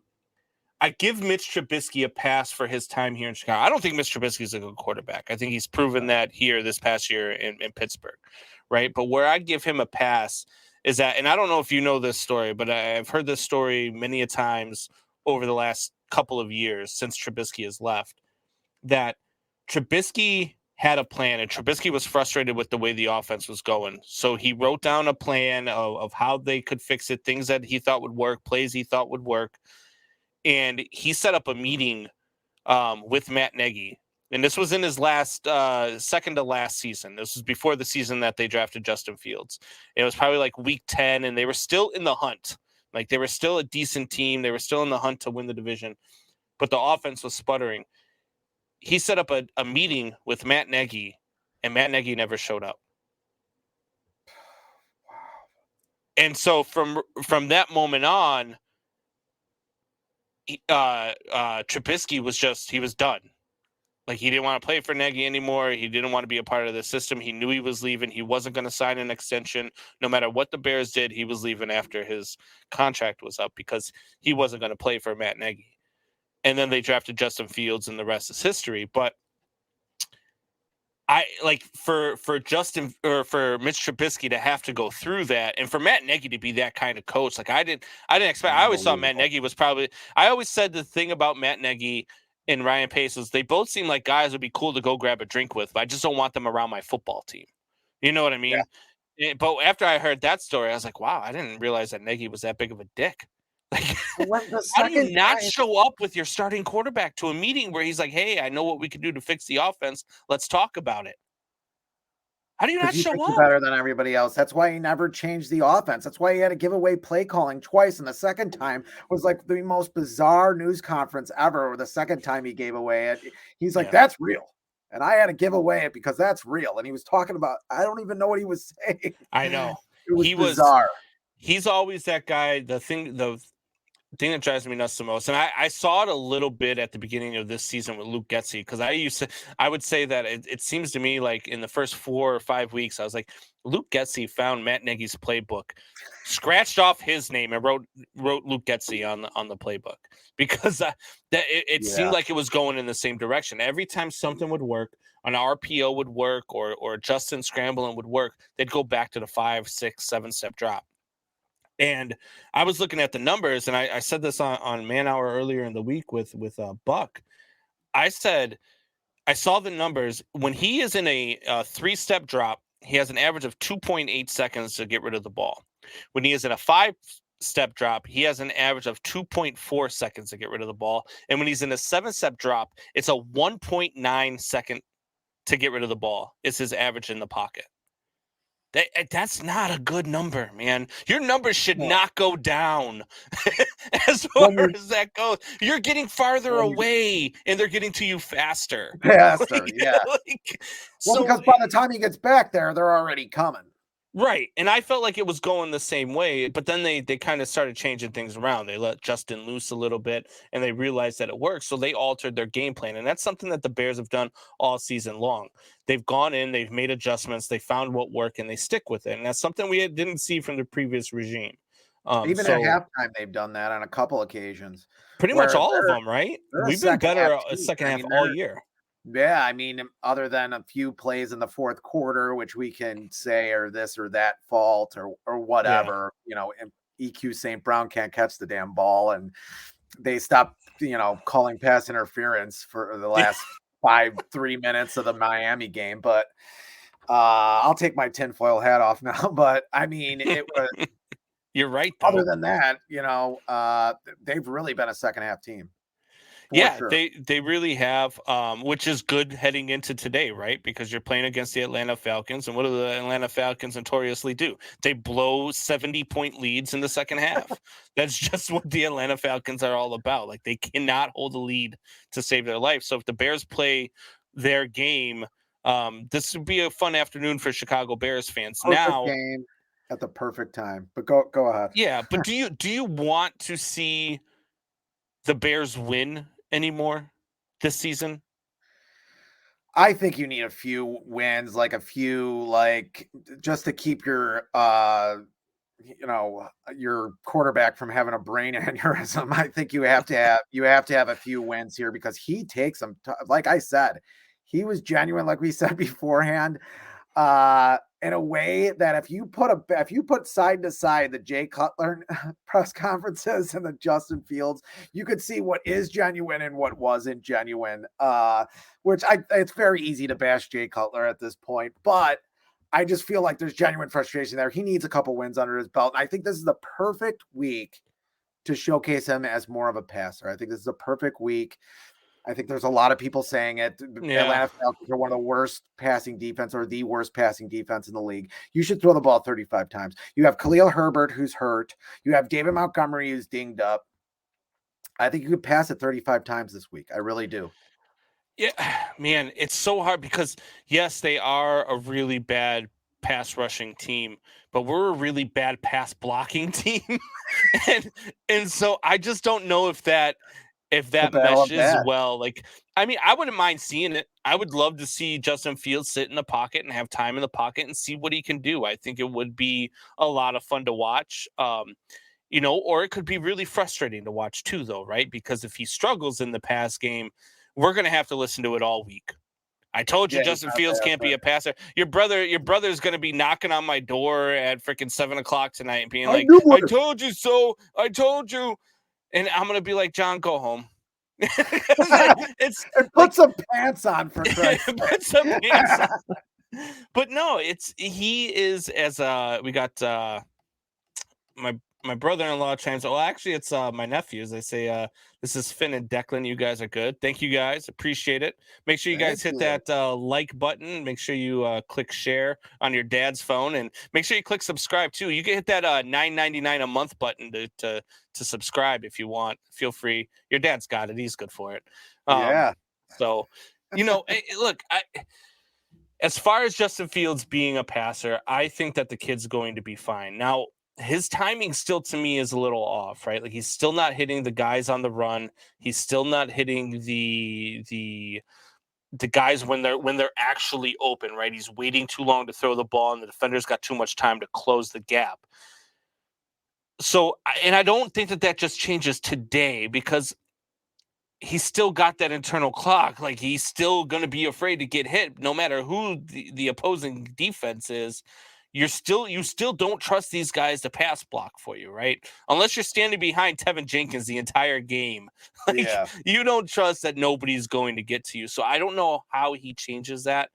Mitch Trubisky a pass for his time here in Chicago. I don't think Mitch Trubisky is a good quarterback. I think he's proven that here this past year in Pittsburgh, right? But where I give him a pass is that, and I don't know if you know this story, but I've heard this story many a times over the last couple of years since Trubisky has left, that Trubisky had a plan, and Trubisky was frustrated with the way the offense was going. So he wrote down a plan of how they could fix it, things that he thought would work, plays he thought would work. And he set up a meeting with Matt Nagy. And this was in his second to last season. This was before the season that they drafted Justin Fields. It was probably like week 10, and they were still in the hunt. Like, they were still a decent team. They were still in the hunt to win the division. But the offense was sputtering. He set up a meeting with Matt Nagy, and Matt Nagy never showed up. And so from that moment on, Trubisky was done. Like, he didn't want to play for Nagy anymore. He didn't want to be a part of the system. He knew he was leaving. He wasn't going to sign an extension. No matter what the Bears did, he was leaving after his contract was up because he wasn't going to play for Matt Nagy. And then they drafted Justin Fields, and the rest is history. But I like for Justin or for Mitch Trubisky to have to go through that, and for Matt Nagy to be that kind of coach. Like, I didn't expect. I always thought Matt Nagy was probably. I always said the thing about Matt Nagy and Ryan Pace was they both seem like guys would be cool to go grab a drink with, but I just don't want them around my football team. You know what I mean? Yeah. But after I heard that story, I was like, wow, I didn't realize that Nagy was that big of a dick. Like, how do you not show up with your starting quarterback to a meeting where he's like, hey, I know what we can do to fix the offense. Let's talk about it. How do you not show up? Better than everybody else. That's why he never changed the offense. That's why he had to give away play calling twice. And the second time was like the most bizarre news conference ever. Or the second time he gave away it, he's like, that's real. And I had to give away it because that's real. And he was talking about, I don't even know what he was saying. I know. It was bizarre. He's always that guy. The thing that drives me nuts the most, and I saw it a little bit at the beginning of this season with Luke Getsy, because I would say that it seems to me like in the first 4 or 5 weeks, I was like, Luke Getsy found Matt Nagy's playbook, scratched off his name, and wrote Luke Getsy on the playbook, because it seemed like it was going in the same direction. Every time something would work, an RPO would work, or Justin scrambling would work, they'd go back to the 5, 6, 7 step drop. And I was looking at the numbers, and I said this on Man Hour earlier in the week with Buck. I said, I saw the numbers. When he is in a 3-step drop, he has an average of 2.8 seconds to get rid of the ball. When he is in a 5-step drop, he has an average of 2.4 seconds to get rid of the ball. And when he's in a 7-step drop, it's a 1.9 second to get rid of the ball. It's his average in the pocket. That's not a good number, man. Your numbers should not go down as far as that goes. You're getting farther away, and they're getting to you faster. Faster, yeah. Because by the time he gets back there, they're already coming. Right. And I felt like it was going the same way, but then they kind of started changing things around. They let Justin loose a little bit, and they realized that it works. So they altered their game plan. And that's something that the Bears have done all season long. They've gone in, they've made adjustments, they found what worked, and they stick with it. And that's something we didn't see from the previous regime. Even at halftime, they've done that on a couple occasions. Pretty much all of them, right? We've been better a second half all year. Yeah, I mean, other than a few plays in the fourth quarter, which we can say are this or that fault or whatever, EQ St. Brown can't catch the damn ball, and they stopped, calling pass interference for the last 3 minutes of the Miami game. But I'll take my tinfoil hat off now. But I mean, it was. You're right, though. Other than that, they've really been a second half team. Sure. They really have, which is good heading into today, right? Because you're playing against the Atlanta Falcons, and what do the Atlanta Falcons notoriously do? They blow 70-point leads in the second half. That's just what the Atlanta Falcons are all about. Like, they cannot hold a lead to save their life. So if the Bears play their game, this would be a fun afternoon for Chicago Bears fans. Perfect game at the perfect time. But go ahead. Yeah, but do you want to see the Bears win anymore this season? I think you need a few wins, just to keep your your quarterback from having a brain aneurysm. I think you have to have a few wins here, because he takes them. Like I said, he was genuine, like we said beforehand, in a way that if you put side to side the Jay Cutler press conferences and the Justin Fields, you could see what is genuine and what wasn't genuine. It's very easy to bash Jay Cutler at this point, but I just feel like there's genuine frustration there. He needs a couple wins under his belt. And I think this is the perfect week to showcase him as more of a passer. I think this is a perfect week. I think there's a lot of people saying it. Yeah. Atlanta Falcons are one of the worst passing defense, or the worst passing defense in the league. You should throw the ball 35 times. You have Khalil Herbert, who's hurt. You have David Montgomery, who's dinged up. I think you could pass it 35 times this week. I really do. Yeah, man, it's so hard because, yes, they are a really bad pass rushing team, but we're a really bad pass blocking team. and so I just don't know if that battle of meshes that. well. Like, I mean, I wouldn't mind seeing it. I would love to see Justin Fields sit in the pocket and have time in the pocket and see what he can do. I think it would be a lot of fun to watch. Or it could be really frustrating to watch too, though, right? Because if he struggles in the pass game, we're going to have to listen to it all week. I told you Justin Fields can't be a passer. Your brother's going to be knocking on my door at freaking 7:00 tonight and being like, I told you so. I told you. And I'm going to be like, John, go home. Put some pants on for Christ's sake. Put some pants on. But no, he is as we got my brother-in-law chimes. Well, actually, it's my nephews. They say, this is Finn and Declan. You guys are good. Thank you guys. Appreciate it. Make sure you guys hit that like button. Make sure you click share on your dad's phone, and make sure you click subscribe too. You can hit that $9.99 a month button to subscribe if you want. Feel free. Your dad's got it. He's good for it. Yeah. So, look, as far as Justin Fields being a passer, I think that the kid's going to be fine. Now, his timing still to me is a little off, right? Like, he's still not hitting the guys on the run. He's still not hitting the guys when they're actually open, right? He's waiting too long to throw the ball, and the defender's got too much time to close the gap. So, and I don't think that just changes today, because he's still got that internal clock. Like, he's still going to be afraid to get hit no matter who the opposing defense is. You still don't trust these guys to pass block for you, right? Unless you're standing behind Tevin Jenkins the entire game. You don't trust that nobody's going to get to you. So I don't know how he changes that.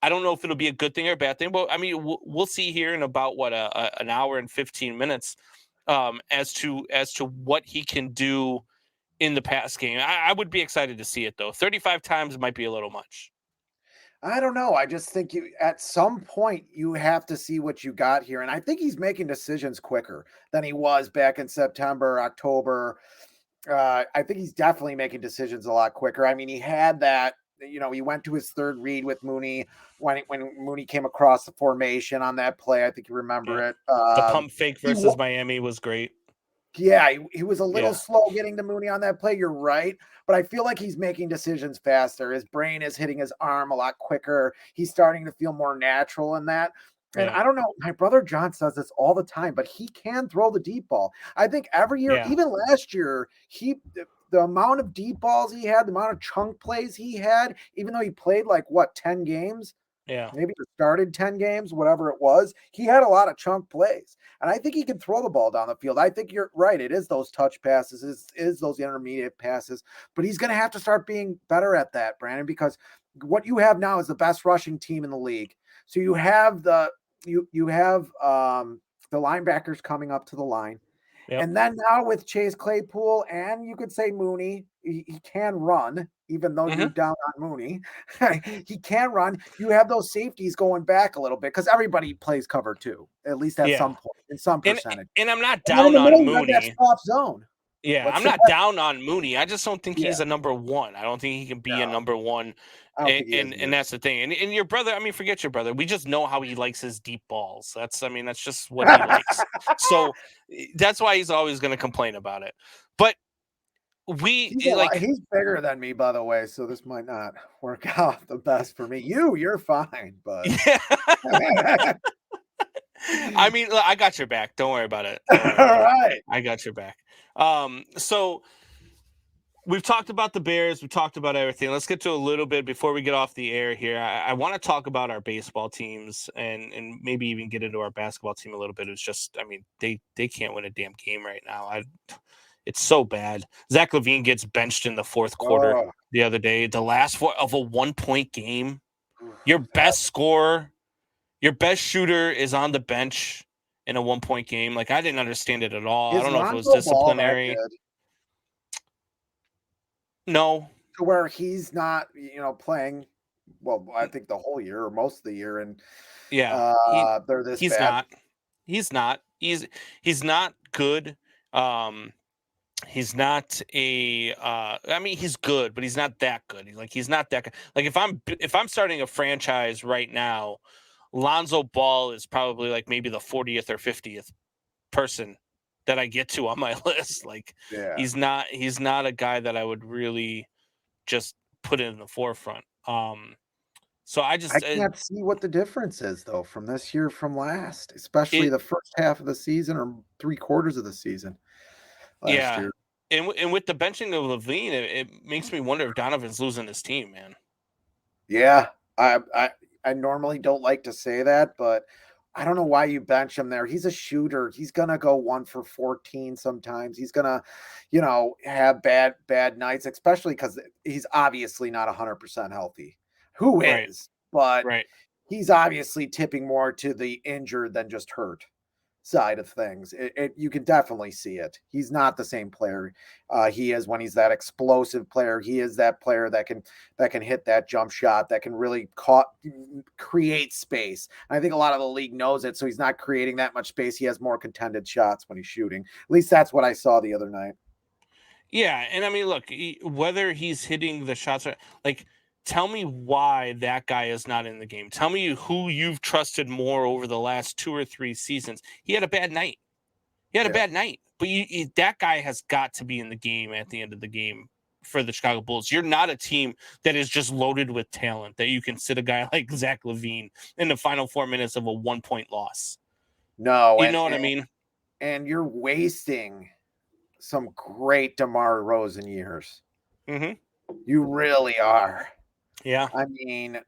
I don't know if it'll be a good thing or a bad thing, but I mean, we'll see here in about an hour and 15 minutes as to what he can do in the pass game. I would be excited to see it, though. 35 times might be a little much. I don't know. I just think at some point you have to see what you got here. And I think he's making decisions quicker than he was back in September, October. I think he's definitely making decisions a lot quicker. I mean, he had that, he went to his third read with Mooney when Mooney came across the formation on that play. I think you remember it. The pump fake versus Miami was great. Yeah, he was a little slow getting to Mooney on that play. You're right. But I feel like he's making decisions faster. His brain is hitting his arm a lot quicker. He's starting to feel more natural in that. And I don't know, my brother John says this all the time, but he can throw the deep ball. I think every year, even last year, the amount of deep balls he had, the amount of chunk plays he had, even though he played 10 games? Yeah. Maybe he started 10 games, whatever it was. He had a lot of chunk plays. And I think he can throw the ball down the field. I think you're right. It is those touch passes, is those intermediate passes. But he's going to have to start being better at that, Brandon, because what you have now is the best rushing team in the league. So you have the linebackers coming up to the line. Yep. And then now with Chase Claypool, and you could say Mooney, he can run, even though you're down on Mooney. He can run. You have those safeties going back a little bit because everybody plays cover too, at least at some point, in some percentage. And I'm not down on Mooney. That soft zone. Yeah, I'm not down on Mooney. I just don't think he's a number one. I don't think he can be a number one. And that's the thing. And your brother, I mean, forget your brother. We just know how he likes his deep balls. That's just what he likes. So that's why he's always going to complain about it. But he's bigger than me, by the way, so this might not work out the best for me. You're fine, but I mean, look, I got your back. Don't worry about it. All right. I got your back. So we've talked about the Bears. We've talked about everything. Let's get to a little bit before we get off the air here. I want to talk about our baseball teams and maybe even get into our basketball team a little bit. It's just, I mean, they can't win a damn game right now. It's so bad. Zach LaVine gets benched in the fourth quarter the other day. The last of a 1-point game. Your best scorer, your best shooter is on the bench in a 1-point game. Like, I didn't understand it at all. I don't know if it was disciplinary. No. To where he's not, playing, well, I think the whole year or most of the year. And they're this he's bad. He's not. He's not good. He's not I mean, he's good, but he's not that good. He's not that good. Like, if I'm starting a franchise right now, Lonzo Ball is probably like maybe the 40th or 50th person that I get to on my list. Like he's not a guy that I would really just put in the forefront. So I can't see what the difference is though from this year from last, especially the first half of the season or 3/4 of the season last year. And with the benching of Levine, it makes me wonder if Donovan's losing his team, man. Yeah, I normally don't like to say that, but I don't know why you bench him there. He's a shooter. He's gonna go 1 for 14 sometimes. He's gonna, have bad nights, especially because he's obviously not 100% healthy. Who is? But he's obviously tipping more to the injured than just hurt side of things. You can definitely see it. He's not the same player he is when he's that explosive player. He is that player that can hit that jump shot, that can really create space. And I think a lot of the league knows it, so he's not creating that much space. He has more contended shots when he's shooting. At least that's what I saw the other night. Yeah, and I mean, look, whether he's hitting the shots, like, tell me why that guy is not in the game. Tell me who you've trusted more over the last 2 or 3 seasons. He had a bad night. But that guy has got to be in the game at the end of the game for the Chicago Bulls. You're not a team that is just loaded with talent, that you can sit a guy like Zach LaVine in the final 4 minutes of a 1-point loss. No. You know what I mean? And you're wasting some great DeMar DeRozan years. Mm-hmm. You really are. Yeah. I mean,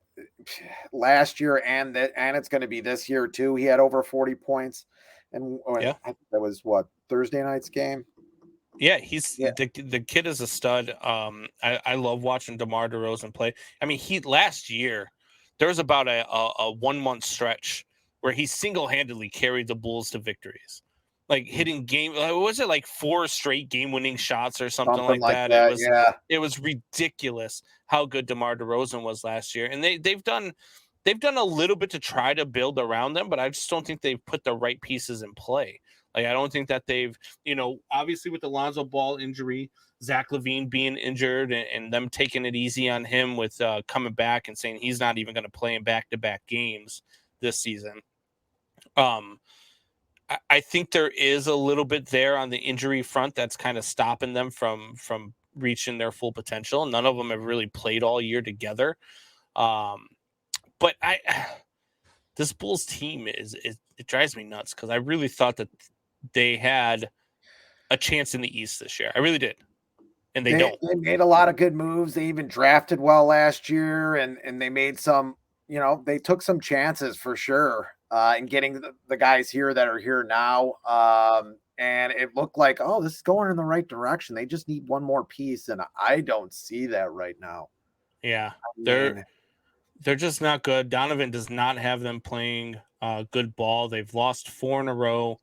last year and it's going to be this year too. He had over 40 points. And I think that was Thursday night's game. Yeah, the kid is a stud. I love watching DeMar DeRozan play. I mean, last year there was about a 1-month stretch where he single-handedly carried the Bulls to victories. Like hitting was it like 4 straight game-winning shots or something like that? It was ridiculous how good DeMar DeRozan was last year, and they've done a little bit to try to build around them, but I just don't think they've put the right pieces in play. Like, I don't think that they've, obviously with the Lonzo Ball injury, Zach LaVine being injured, and them taking it easy on him with coming back and saying he's not even going to play in back-to-back games this season. I think there is a little bit there on the injury front that's kind of stopping them from reaching their full potential. None of them have really played all year together. But this Bulls team it drives me nuts because I really thought that they had a chance in the East this year. I really did. And they don't. They made a lot of good moves. They even drafted well last year, and they made some, they took some chances for sure in getting the guys here that are here now. And it looked like, this is going in the right direction. They just need one more piece, and I don't see that right now. Yeah, they're just not good. Donovan does not have them playing good ball. They've lost 4 in a row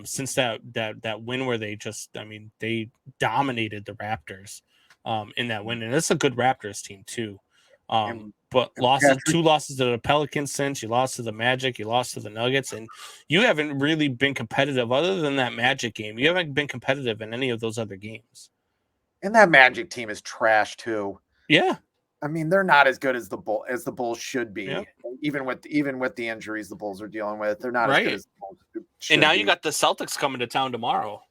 since that win where they dominated the Raptors in that win. And it's a good Raptors team too. But two losses to the Pelicans since. You lost to the Magic, you lost to the Nuggets, and you haven't really been competitive other than that Magic game. You haven't been competitive in any of those other games. And that Magic team is trash too. Yeah. I mean, they're not as good as the Bulls should be. Yep. Even with the injuries the Bulls are dealing with, they're not as good as the Bulls should And now be. You got the Celtics coming to town tomorrow.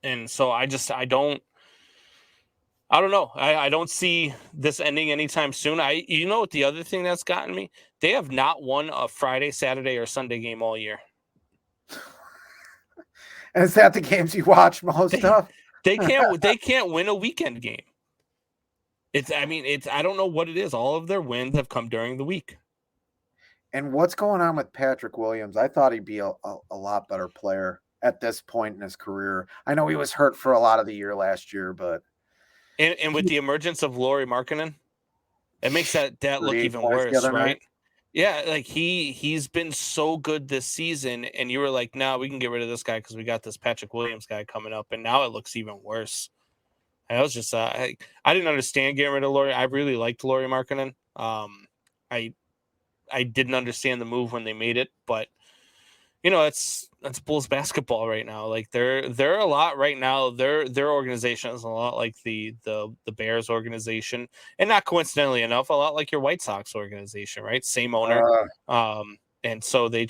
And so I don't know. I don't see this ending anytime soon. You know what the other thing that's gotten me? They have not won a Friday, Saturday, or Sunday game all year. And is that the games you watch most of? They can't win a weekend game. I don't know what it is. All of their wins have come during the week. And what's going on with Patrick Williams? I thought he'd be a lot better player at this point in his career. I know he was hurt for a lot of the year last year, but and with the emergence of Lauri Markkanen, it makes that look even worse, right? Yeah, like he's been so good this season, and you were like, "No, we can get rid of this guy because we got this Patrick Williams guy coming up," and now it looks even worse. I was just I didn't understand getting rid of Lauri. I really liked Lauri Markkanen. I didn't understand the move when they made it, but that's Bulls basketball right now. Like they're a lot right now. Their organization is a lot like the Bears organization, and not coincidentally enough, a lot like your White Sox organization, right? Same owner. and so they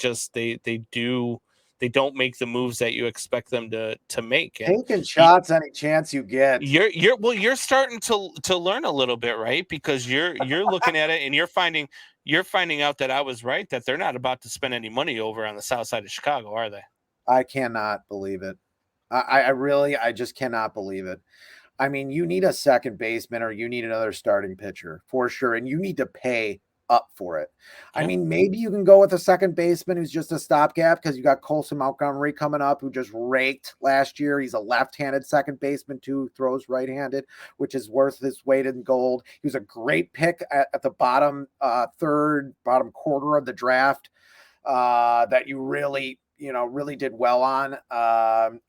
don't make the moves that you expect them to make. And taking shots any chance you get. You're starting to learn a little bit, right? Because you're looking at it and you're finding out that I was right, that they're not about to spend any money over on the south side of Chicago, are they? I cannot believe it. I just cannot believe it. I mean, you need a second baseman or you need another starting pitcher for sure, and you need to pay up for it. I mean, maybe you can go with a second baseman who's just a stopgap because you got Colson Montgomery coming up who just raked last year. He's a left-handed second baseman too, throws right-handed, which is worth his weight in gold. He was a great pick at the bottom bottom quarter of the draft that you really did well on.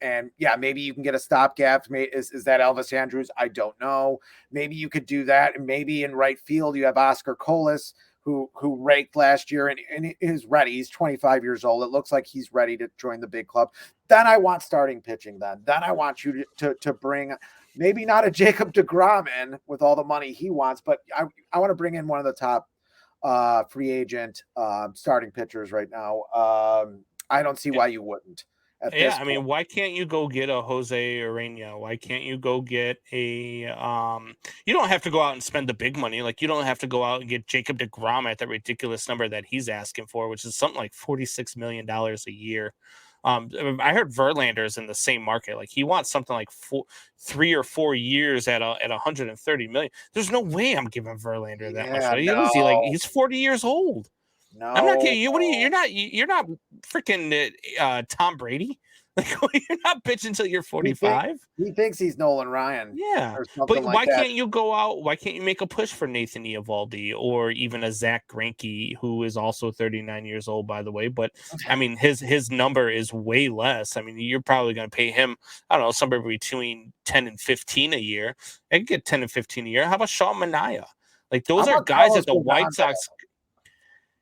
And yeah, maybe you can get a stopgap. Is that Elvis Andrus? I don't know. Maybe you could do that. And maybe in right field, you have Oscar Colas, who raked last year and is ready. He's 25 years old. It looks like he's ready to join the big club. Then I want starting pitching. Then I want you to bring maybe not a Jacob deGrom in with all the money he wants, but I want to bring in one of the top free agent starting pitchers right now. I don't see why you wouldn't. I mean, why can't you go get a Jose Urena? Why can't you go get a you don't have to go out and spend the big money. Like, you don't have to go out and get Jacob deGrom at that ridiculous number that he's asking for, which is something like $46 million a year. I heard Verlander's in the same market. Like, he wants something like 3 or 4 years at 130 million. There's no way I'm giving Verlander that much. No. He's 40 years old. No, I'm not kidding you. What are you? You're not freaking Tom Brady. Like, you're not pitching until you're 45. He thinks he's Nolan Ryan. Yeah, but why can't you go out? Why can't you make a push for Nathan Eovaldi or even a Zach Greinke, who is also 39 years old, by the way? But I mean, his number is way less. I mean, you're probably going to pay him, I don't know, somewhere between 10 and 15 a year. I could get 10 and 15 a year. How about Sean Manaea? Like, those are guys that the White Sox.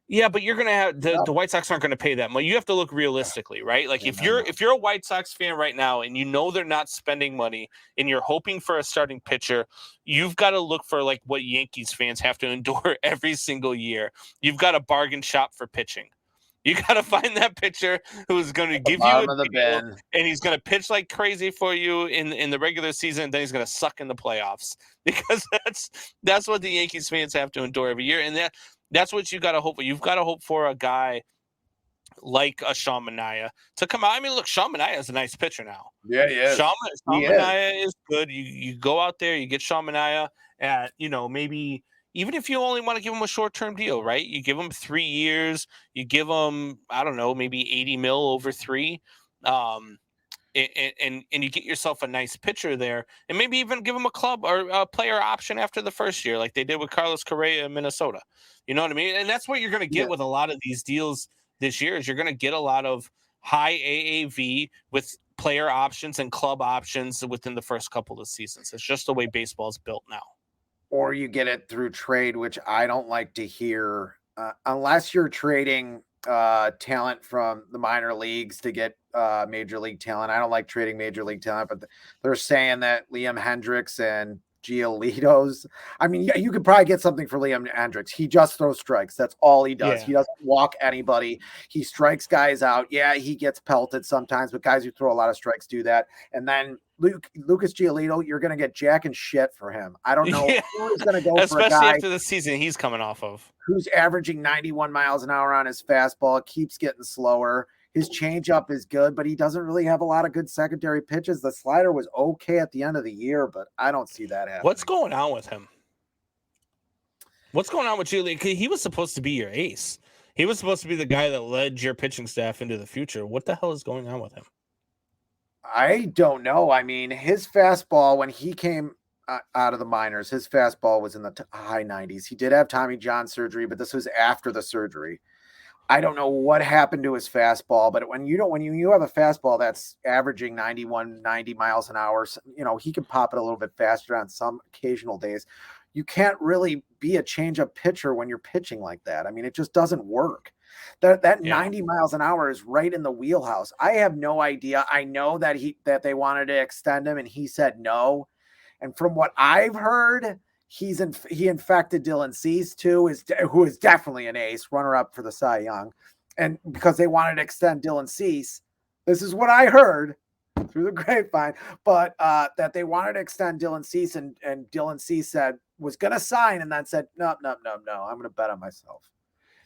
Yeah, but you're gonna have the White Sox aren't gonna pay that much. You have to look realistically, right? Like, if you're a White Sox fan right now and you know they're not spending money and you're hoping for a starting pitcher, you've got to look for like what Yankees fans have to endure every single year. You've got to bargain shop for pitching. You got to find that pitcher who is going to give you a deal, and he's going to pitch like crazy for you in the regular season, and then he's going to suck in the playoffs, because that's what the Yankees fans have to endure every year, and that's what you got to hope for. You've got to hope for a guy like a Sean Manaea to come out. I mean, look, Sean Manaea is a nice pitcher now. Yeah, he is. Sean Manaea is good. You go out there, you get Sean Manaea at, maybe even if you only want to give him a short-term deal, right? You give him 3 years. You give him, I don't know, maybe 80 mil over 3. And you get yourself a nice pitcher there, and maybe even give him a club or a player option after the first year, like they did with Carlos Correa in Minnesota. You know what I mean? And that's what you're going to get with a lot of these deals this year, is you're going to get a lot of high AAV with player options and club options within the first couple of seasons. It's just the way baseball is built now. Or you get it through trade, which I don't like to hear, unless you're trading talent from the minor leagues to get major league talent. I don't like trading major league talent, but they're saying that Liam Hendriks and Giolito's. I mean, yeah, you could probably get something for Liam Hendriks. He just throws strikes. That's all he does. Yeah. He doesn't walk anybody. He strikes guys out. Yeah, he gets pelted sometimes, but guys who throw a lot of strikes do that. And then Lucas Giolito, you're going to get jack and shit for him. I don't know who's going to go for a guy, especially after the season he's coming off of, who's averaging 91 miles an hour on his fastball, keeps getting slower. His changeup is good, but he doesn't really have a lot of good secondary pitches. The slider was okay at the end of the year, but I don't see that happening. What's going on with him? What's going on with Giolito? He was supposed to be your ace. He was supposed to be the guy that led your pitching staff into the future. What the hell is going on with him? I don't know. I mean, his fastball, when he came out of the minors, his fastball was in the high 90s. He did have Tommy John surgery, but this was after the surgery. I don't know what happened to his fastball, but when you have a fastball that's averaging 91, 90 miles an hour, he can pop it a little bit faster on some occasional days. You can't really be a changeup pitcher when you're pitching like that. I mean, it just doesn't work. That 90 miles an hour is right in the wheelhouse. I have no idea. I know that they wanted to extend him and he said no. And from what I've heard, he infected Dylan Cease too, who is definitely an ace, runner up for the Cy Young. and because they wanted to extend Dylan Cease. This is what I heard through the grapevine, but that they wanted to extend Dylan Cease, and Dylan Cease said was going to sign, and then said, no, I'm going to bet on myself.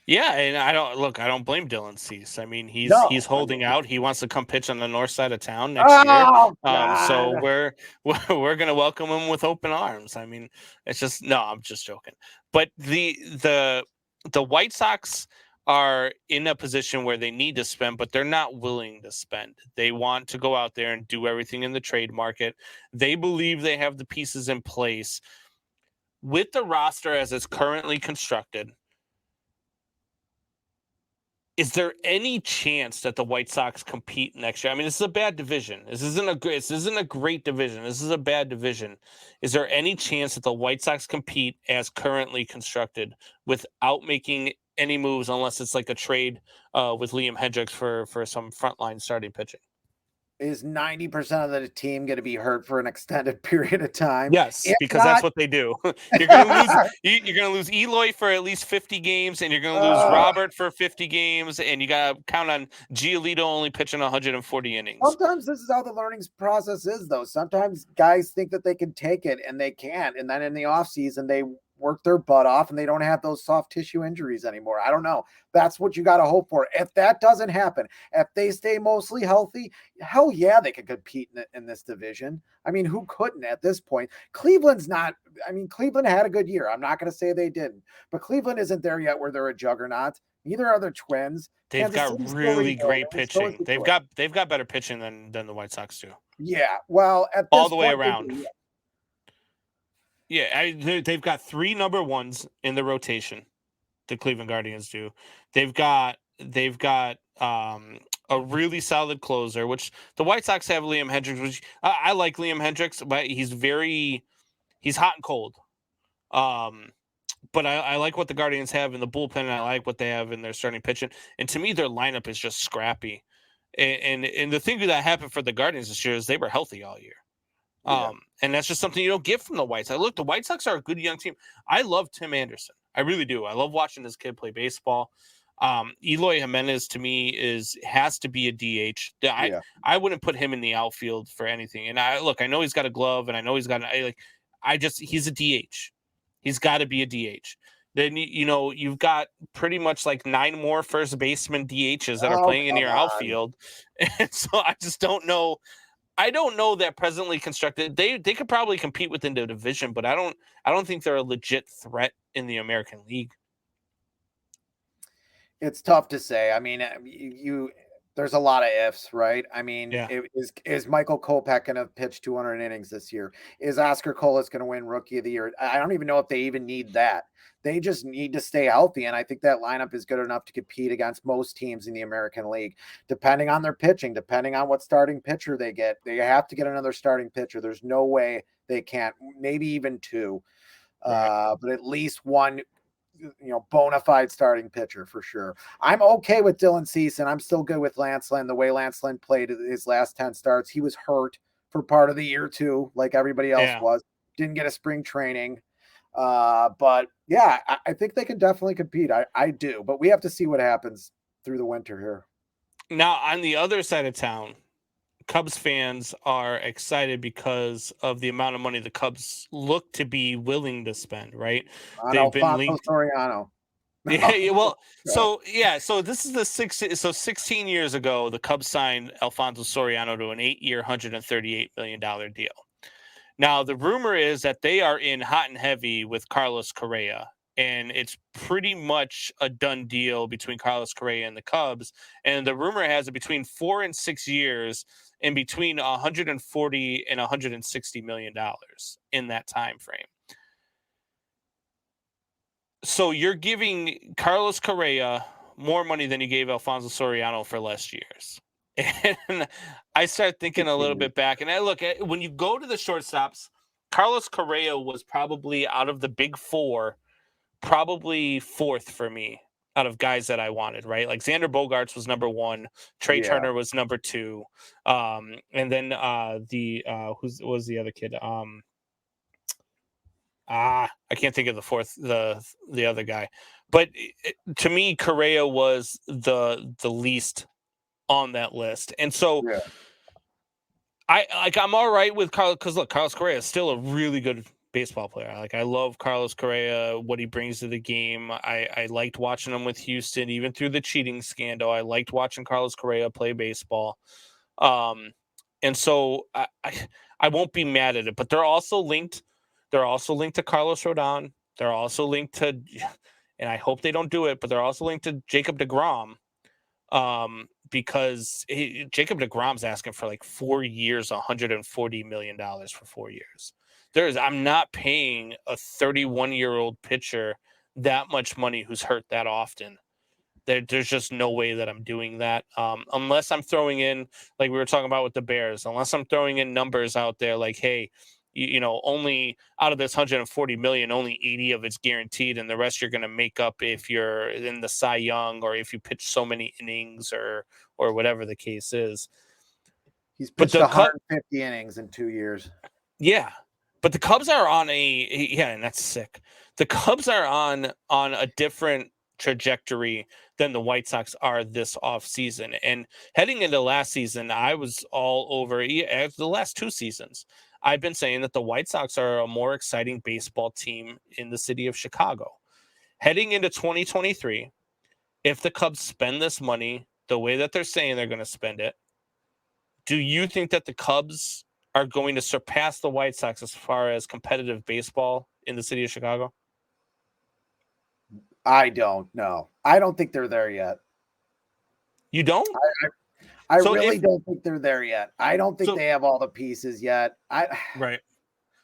Yeah, and I don't blame Dylan Cease. I mean, he's holding out. He wants to come pitch on the north side of town next year. So we're gonna welcome him with open arms. I mean, it's just I'm just joking. But the White Sox are in a position where they need to spend, but they're not willing to spend. They want to go out there and do everything in the trade market. They believe they have the pieces in place with the roster as it's currently constructed. Is there any chance that the White Sox compete next year? I mean, this is a bad division. This isn't a great division. This is a bad division. Is there any chance that the White Sox compete as currently constructed without making any moves, unless it's like a trade with Liam Hendricks for some frontline starting pitching? Is 90% of the team going to be hurt for an extended period of time? Yes, because that's what they do. You're going to lose. You're going to lose Eloy for at least 50 games, and you're going to lose Robert for 50 games, and you got to count on Giolito only pitching 140 innings. Sometimes this is how the learning process is, though. Sometimes guys think that they can take it, and they can't, and then in the offseason they work their butt off and they don't have those soft tissue injuries anymore. I don't know. That's what you got to hope for. If that doesn't happen, if they stay mostly healthy, hell yeah, they could compete in this division. I mean, who couldn't at this point? Cleveland had a good year. I'm not going to say they didn't, but Cleveland isn't there yet where they're a juggernaut. Neither are the Twins. They've got really great pitching. They've got better pitching than the White Sox do. Yeah. Well, at this all the way point, around. Yeah, they've got 3 number ones in the rotation. The Cleveland Guardians do. They've got a really solid closer, which the White Sox have Liam Hendricks, which I like Liam Hendricks, but he's hot and cold. But I like what the Guardians have in the bullpen, and I like what they have in their starting pitching. And to me, their lineup is just scrappy. And the thing that happened for the Guardians this year is they were healthy all year. And that's just something you don't get from the White Sox. Look, the White Sox are a good young team. I love Tim Anderson. I really do. I love watching this kid play baseball. Eloy Jimenez to me has to be a DH. I wouldn't put him in the outfield for anything. And I know he's got a glove, and I know he's got he's a DH. He's got to be a DH. Then you've got pretty much like 9 more first baseman DHs that are playing in your outfield, and so I just don't know. I don't know that presently constructed. They could probably compete within the division, but I don't think they're a legit threat in the American League. It's tough to say. I mean, there's a lot of ifs, right? I mean, is Michael Kopech going to pitch 200 innings this year? Is Oscar Colas going to win Rookie of the Year? I don't even know if they even need that. They just need to stay healthy, and I think that lineup is good enough to compete against most teams in the American League, depending on their pitching, depending on what starting pitcher they get. They have to get another starting pitcher. There's no way they can't, maybe even 2, but at least one, bona fide starting pitcher for sure. I'm okay with Dylan Cease, and I'm still good with Lance Lynn. The way Lance Lynn played his last 10 starts, he was hurt for part of the year too, like everybody else was. Didn't get a spring training. But yeah, I think they can definitely compete. I do, but we have to see what happens through the winter here. Now, on the other side of town, Cubs fans are excited because of the amount of money the Cubs look to be willing to spend, right? They've been linked. Soriano. Yeah, well, so this is 16 years ago, the Cubs signed Alfonso Soriano to an 8-year, $138 million deal. Now, the rumor is that they are in hot and heavy with Carlos Correa, and it's pretty much a done deal between Carlos Correa and the Cubs. And the rumor has it between 4 and 6 years, in between $140 and $160 million in that time frame. So you're giving Carlos Correa more money than you gave Alfonso Soriano for less years. And I start thinking a little bit back, and I look at when you go to the shortstops, Carlos Correa was probably out of the big 4, probably 4th for me out of guys that I wanted, right? Like Xander Bogaerts was number 1, Trey Turner was number 2, and then who was the other kid? I can't think of the other guy, but to me, Correa was the least on that list, and so Yeah. I'm all right with Carlos because look, Carlos Correa is still a really good baseball player. I love Carlos Correa, what he brings to the game. I liked watching him with Houston, even through the cheating scandal. I liked watching Carlos Correa play baseball. And so I won't be mad at it, but they're also linked. They're also linked to Carlos Rodon. They're also linked to, and I hope they don't do it, but they're also linked to Jacob deGrom. Because Jacob deGrom's asking for like 4 years, $140 million for 4 years. I'm not paying a 31-year-old pitcher that much money who's hurt that often. There's just no way that I'm doing that. Unless I'm throwing in, like we were talking about with the Bears, unless I'm throwing in numbers out there like, hey, only out of this 140 million, only 80 of it's guaranteed, and the rest you're going to make up if you're in the Cy Young or if you pitch so many innings or whatever the case is. He's pitched 150 innings in 2 years. Yeah, but the Cubs are on and that's sick. The Cubs are on a different trajectory than the White Sox are this offseason. And heading into last season, I was all over the last 2 seasons. I've been saying that the White Sox are a more exciting baseball team in the city of Chicago. Heading into 2023, if the Cubs spend this money the way that they're saying they're going to spend it, do you think that the Cubs are going to surpass the White Sox as far as competitive baseball in the city of Chicago? I don't know. I don't think they're there yet. You don't? I really don't think they're there yet. I don't think they have all the pieces yet. Right.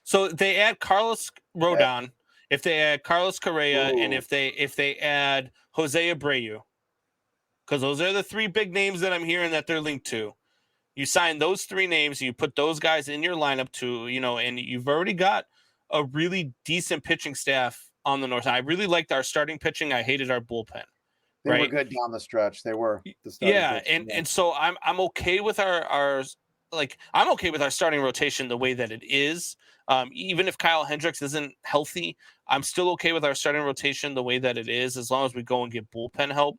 So they add Carlos Rodon, if they add Carlos Correa, and if they add Jose Abreu, because those are the 3 big names that I'm hearing that they're linked to. You sign those 3 names, you put those guys in your lineup too, and you've already got a really decent pitching staff on the north. I really liked our starting pitching. I hated our bullpen. They were good down the stretch. They were. And so I'm okay with I'm okay with our starting rotation the way that it is. Even if Kyle Hendricks isn't healthy, I'm still okay with our starting rotation the way that it is, as long as we go and get bullpen help.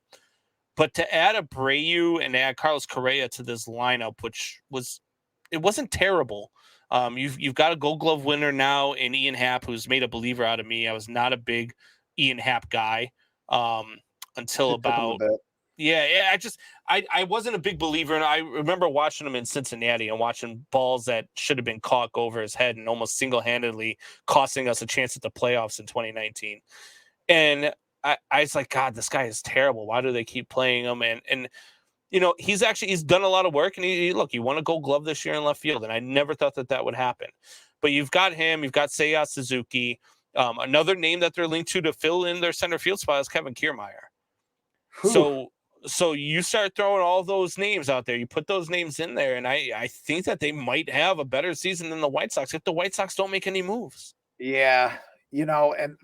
But to add Abreu and add Carlos Correa to this lineup, it wasn't terrible. You've got a Gold Glove winner now in Ian Happ, who's made a believer out of me. I was not a big Ian Happ guy until about I wasn't a big believer, and I remember watching him in Cincinnati and watching balls that should have been caught go over his head and almost single-handedly costing us a chance at the playoffs in 2019. And I was like, God, this guy is terrible. Why do they keep playing him? And he's done a lot of work, and he won a Gold Glove this year in left field, and I never thought that would happen. But you've got him, you've got Seiya Suzuki. Another name that they're linked to fill in their center field spot is Kevin Kiermaier. So you start throwing all those names out there. You put those names in there, and I think that they might have a better season than the White Sox if the White Sox don't make any moves. Yeah, and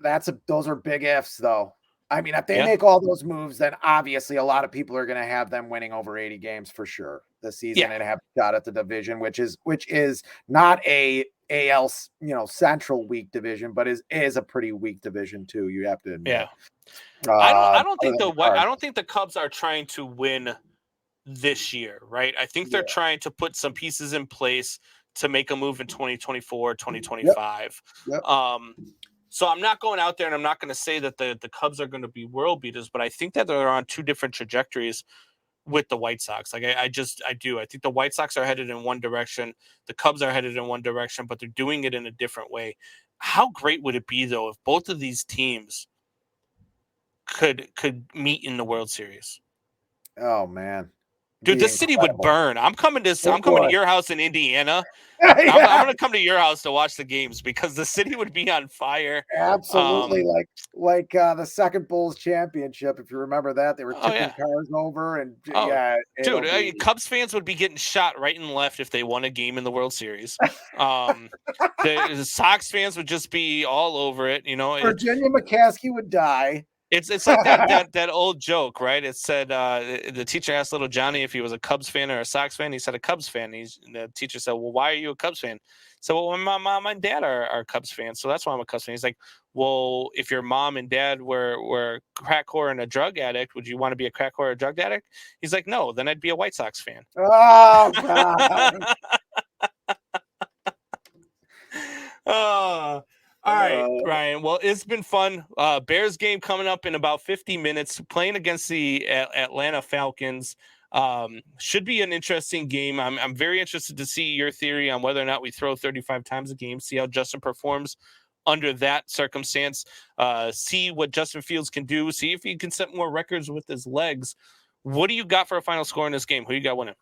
those are big ifs, though. I mean, if they make all those moves, then obviously a lot of people are going to have them winning over 80 games for sure this season and have a shot at the division, which is not a AL Central weak division, but is a pretty weak division too. You have to admit. Yeah. I don't think the Cubs are trying to win this year, right? I think they're trying to put some pieces in place to make a move in 2024, 2025. Yep. So I'm not going out there and I'm not going to say that the Cubs are going to be world beaters, but I think that they're on 2 different trajectories with the White Sox. I do. I think the White Sox are headed in one direction. The Cubs are headed in one direction, but they're doing it in a different way. How great would it be, though, if both of these teams could meet in the World Series? Oh, man. Dude, the city would burn. I'm coming to your house in Indiana. I'm going to come to your house to watch the games because the city would be on fire. Absolutely. Like the second Bulls championship. If you remember that, they were tipping cars over and Cubs fans would be getting shot right and left if they won a game in the World Series. The Sox fans would just be all over it. Virginia McCaskey would die. It's like that old joke, right? It said the teacher asked little Johnny if he was a Cubs fan or a Sox fan. He said a Cubs fan. The teacher said, "Well, why are you a Cubs fan?" So, well, my mom and dad are Cubs fans, so that's why I'm a Cubs fan. He's like, "Well, if your mom and dad were crack whore and a drug addict, would you want to be a crack whore or a drug addict?" He's like, "No, then I'd be a White Sox fan." Oh God. Oh. All right, Ryan. Well, it's been fun. Bears game coming up in about 50 minutes, playing against the Atlanta Falcons. Should be an interesting game. I'm very interested to see your theory on whether or not we throw 35 times a game, see how Justin performs under that circumstance, see what Justin Fields can do, see if he can set more records with his legs. What do you got for a final score in this game? Who you got winning?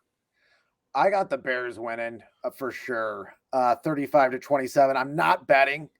I got the Bears winning for sure. 35-27. I'm not betting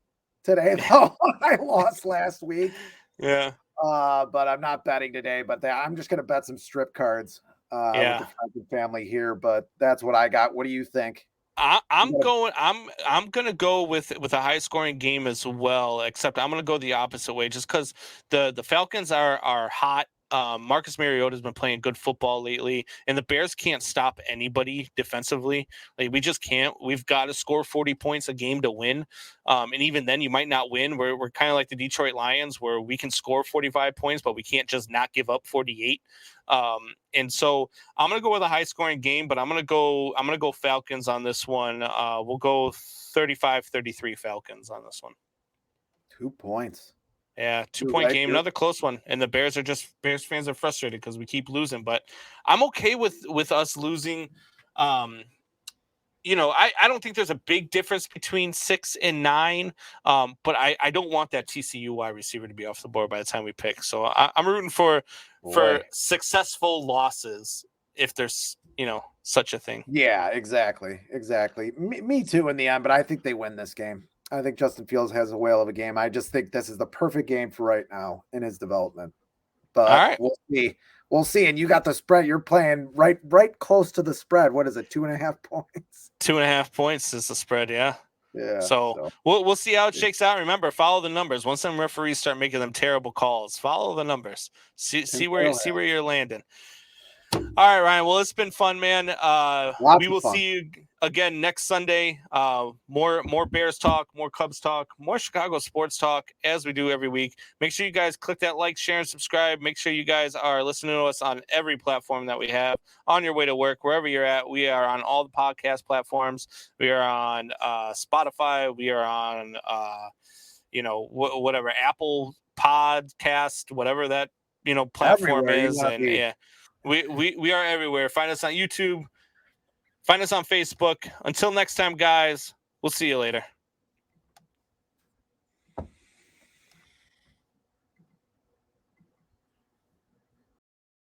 today though. I lost last week. Yeah. But I'm not betting today. But I'm just gonna bet some strip cards. With the friends and family here. But that's what I got. What do you think? I'm gonna go with a high scoring game as well. Except I'm gonna go the opposite way, just because the Falcons are hot. Marcus Mariota has been playing good football lately, and the Bears can't stop anybody defensively. Like, we just can't. We've got to score 40 points a game to win, and even then, you might not win. We're kind of like the Detroit Lions, where we can score 45 points, but we can't just not give up 48. And so I'm gonna go with a high scoring game, but I'm gonna go Falcons on this one. We'll go 35-33 Falcons on this one. 2 points. Yeah, 2-point game, another close one. And the Bears fans are frustrated because we keep losing, but I'm okay with us losing. I don't think there's a big difference between 6 and 9, but I don't want that TCU wide receiver to be off the board by the time we pick. So I'm rooting for successful losses if there's such a thing. Yeah, exactly. Me too in the end, but I think they win this game. I think Justin Fields has a whale of a game. I just think this is the perfect game for right now in his development. But all right, we'll see. And you got the spread. You're playing right close to the spread. What is it? 2.5 points. 2.5 points is the spread. Yeah. Yeah. So we'll see how it shakes out. Remember, follow the numbers. Once some referees start making them terrible calls, follow the numbers. See where you're landing. All right, Ryan. Well, it's been fun, man. We will see you again next Sunday. More Bears talk, more Cubs talk, more Chicago sports talk, as we do every week. Make sure you guys click that like, share, and subscribe. Make sure you guys are listening to us on every platform that we have on your way to work, wherever you're at. We are on all the podcast platforms. We are on Spotify. We are on whatever, Apple Podcast, whatever that platform is, and yeah. We are everywhere. Find us on YouTube. Find us on Facebook. Until next time, guys, we'll see you later.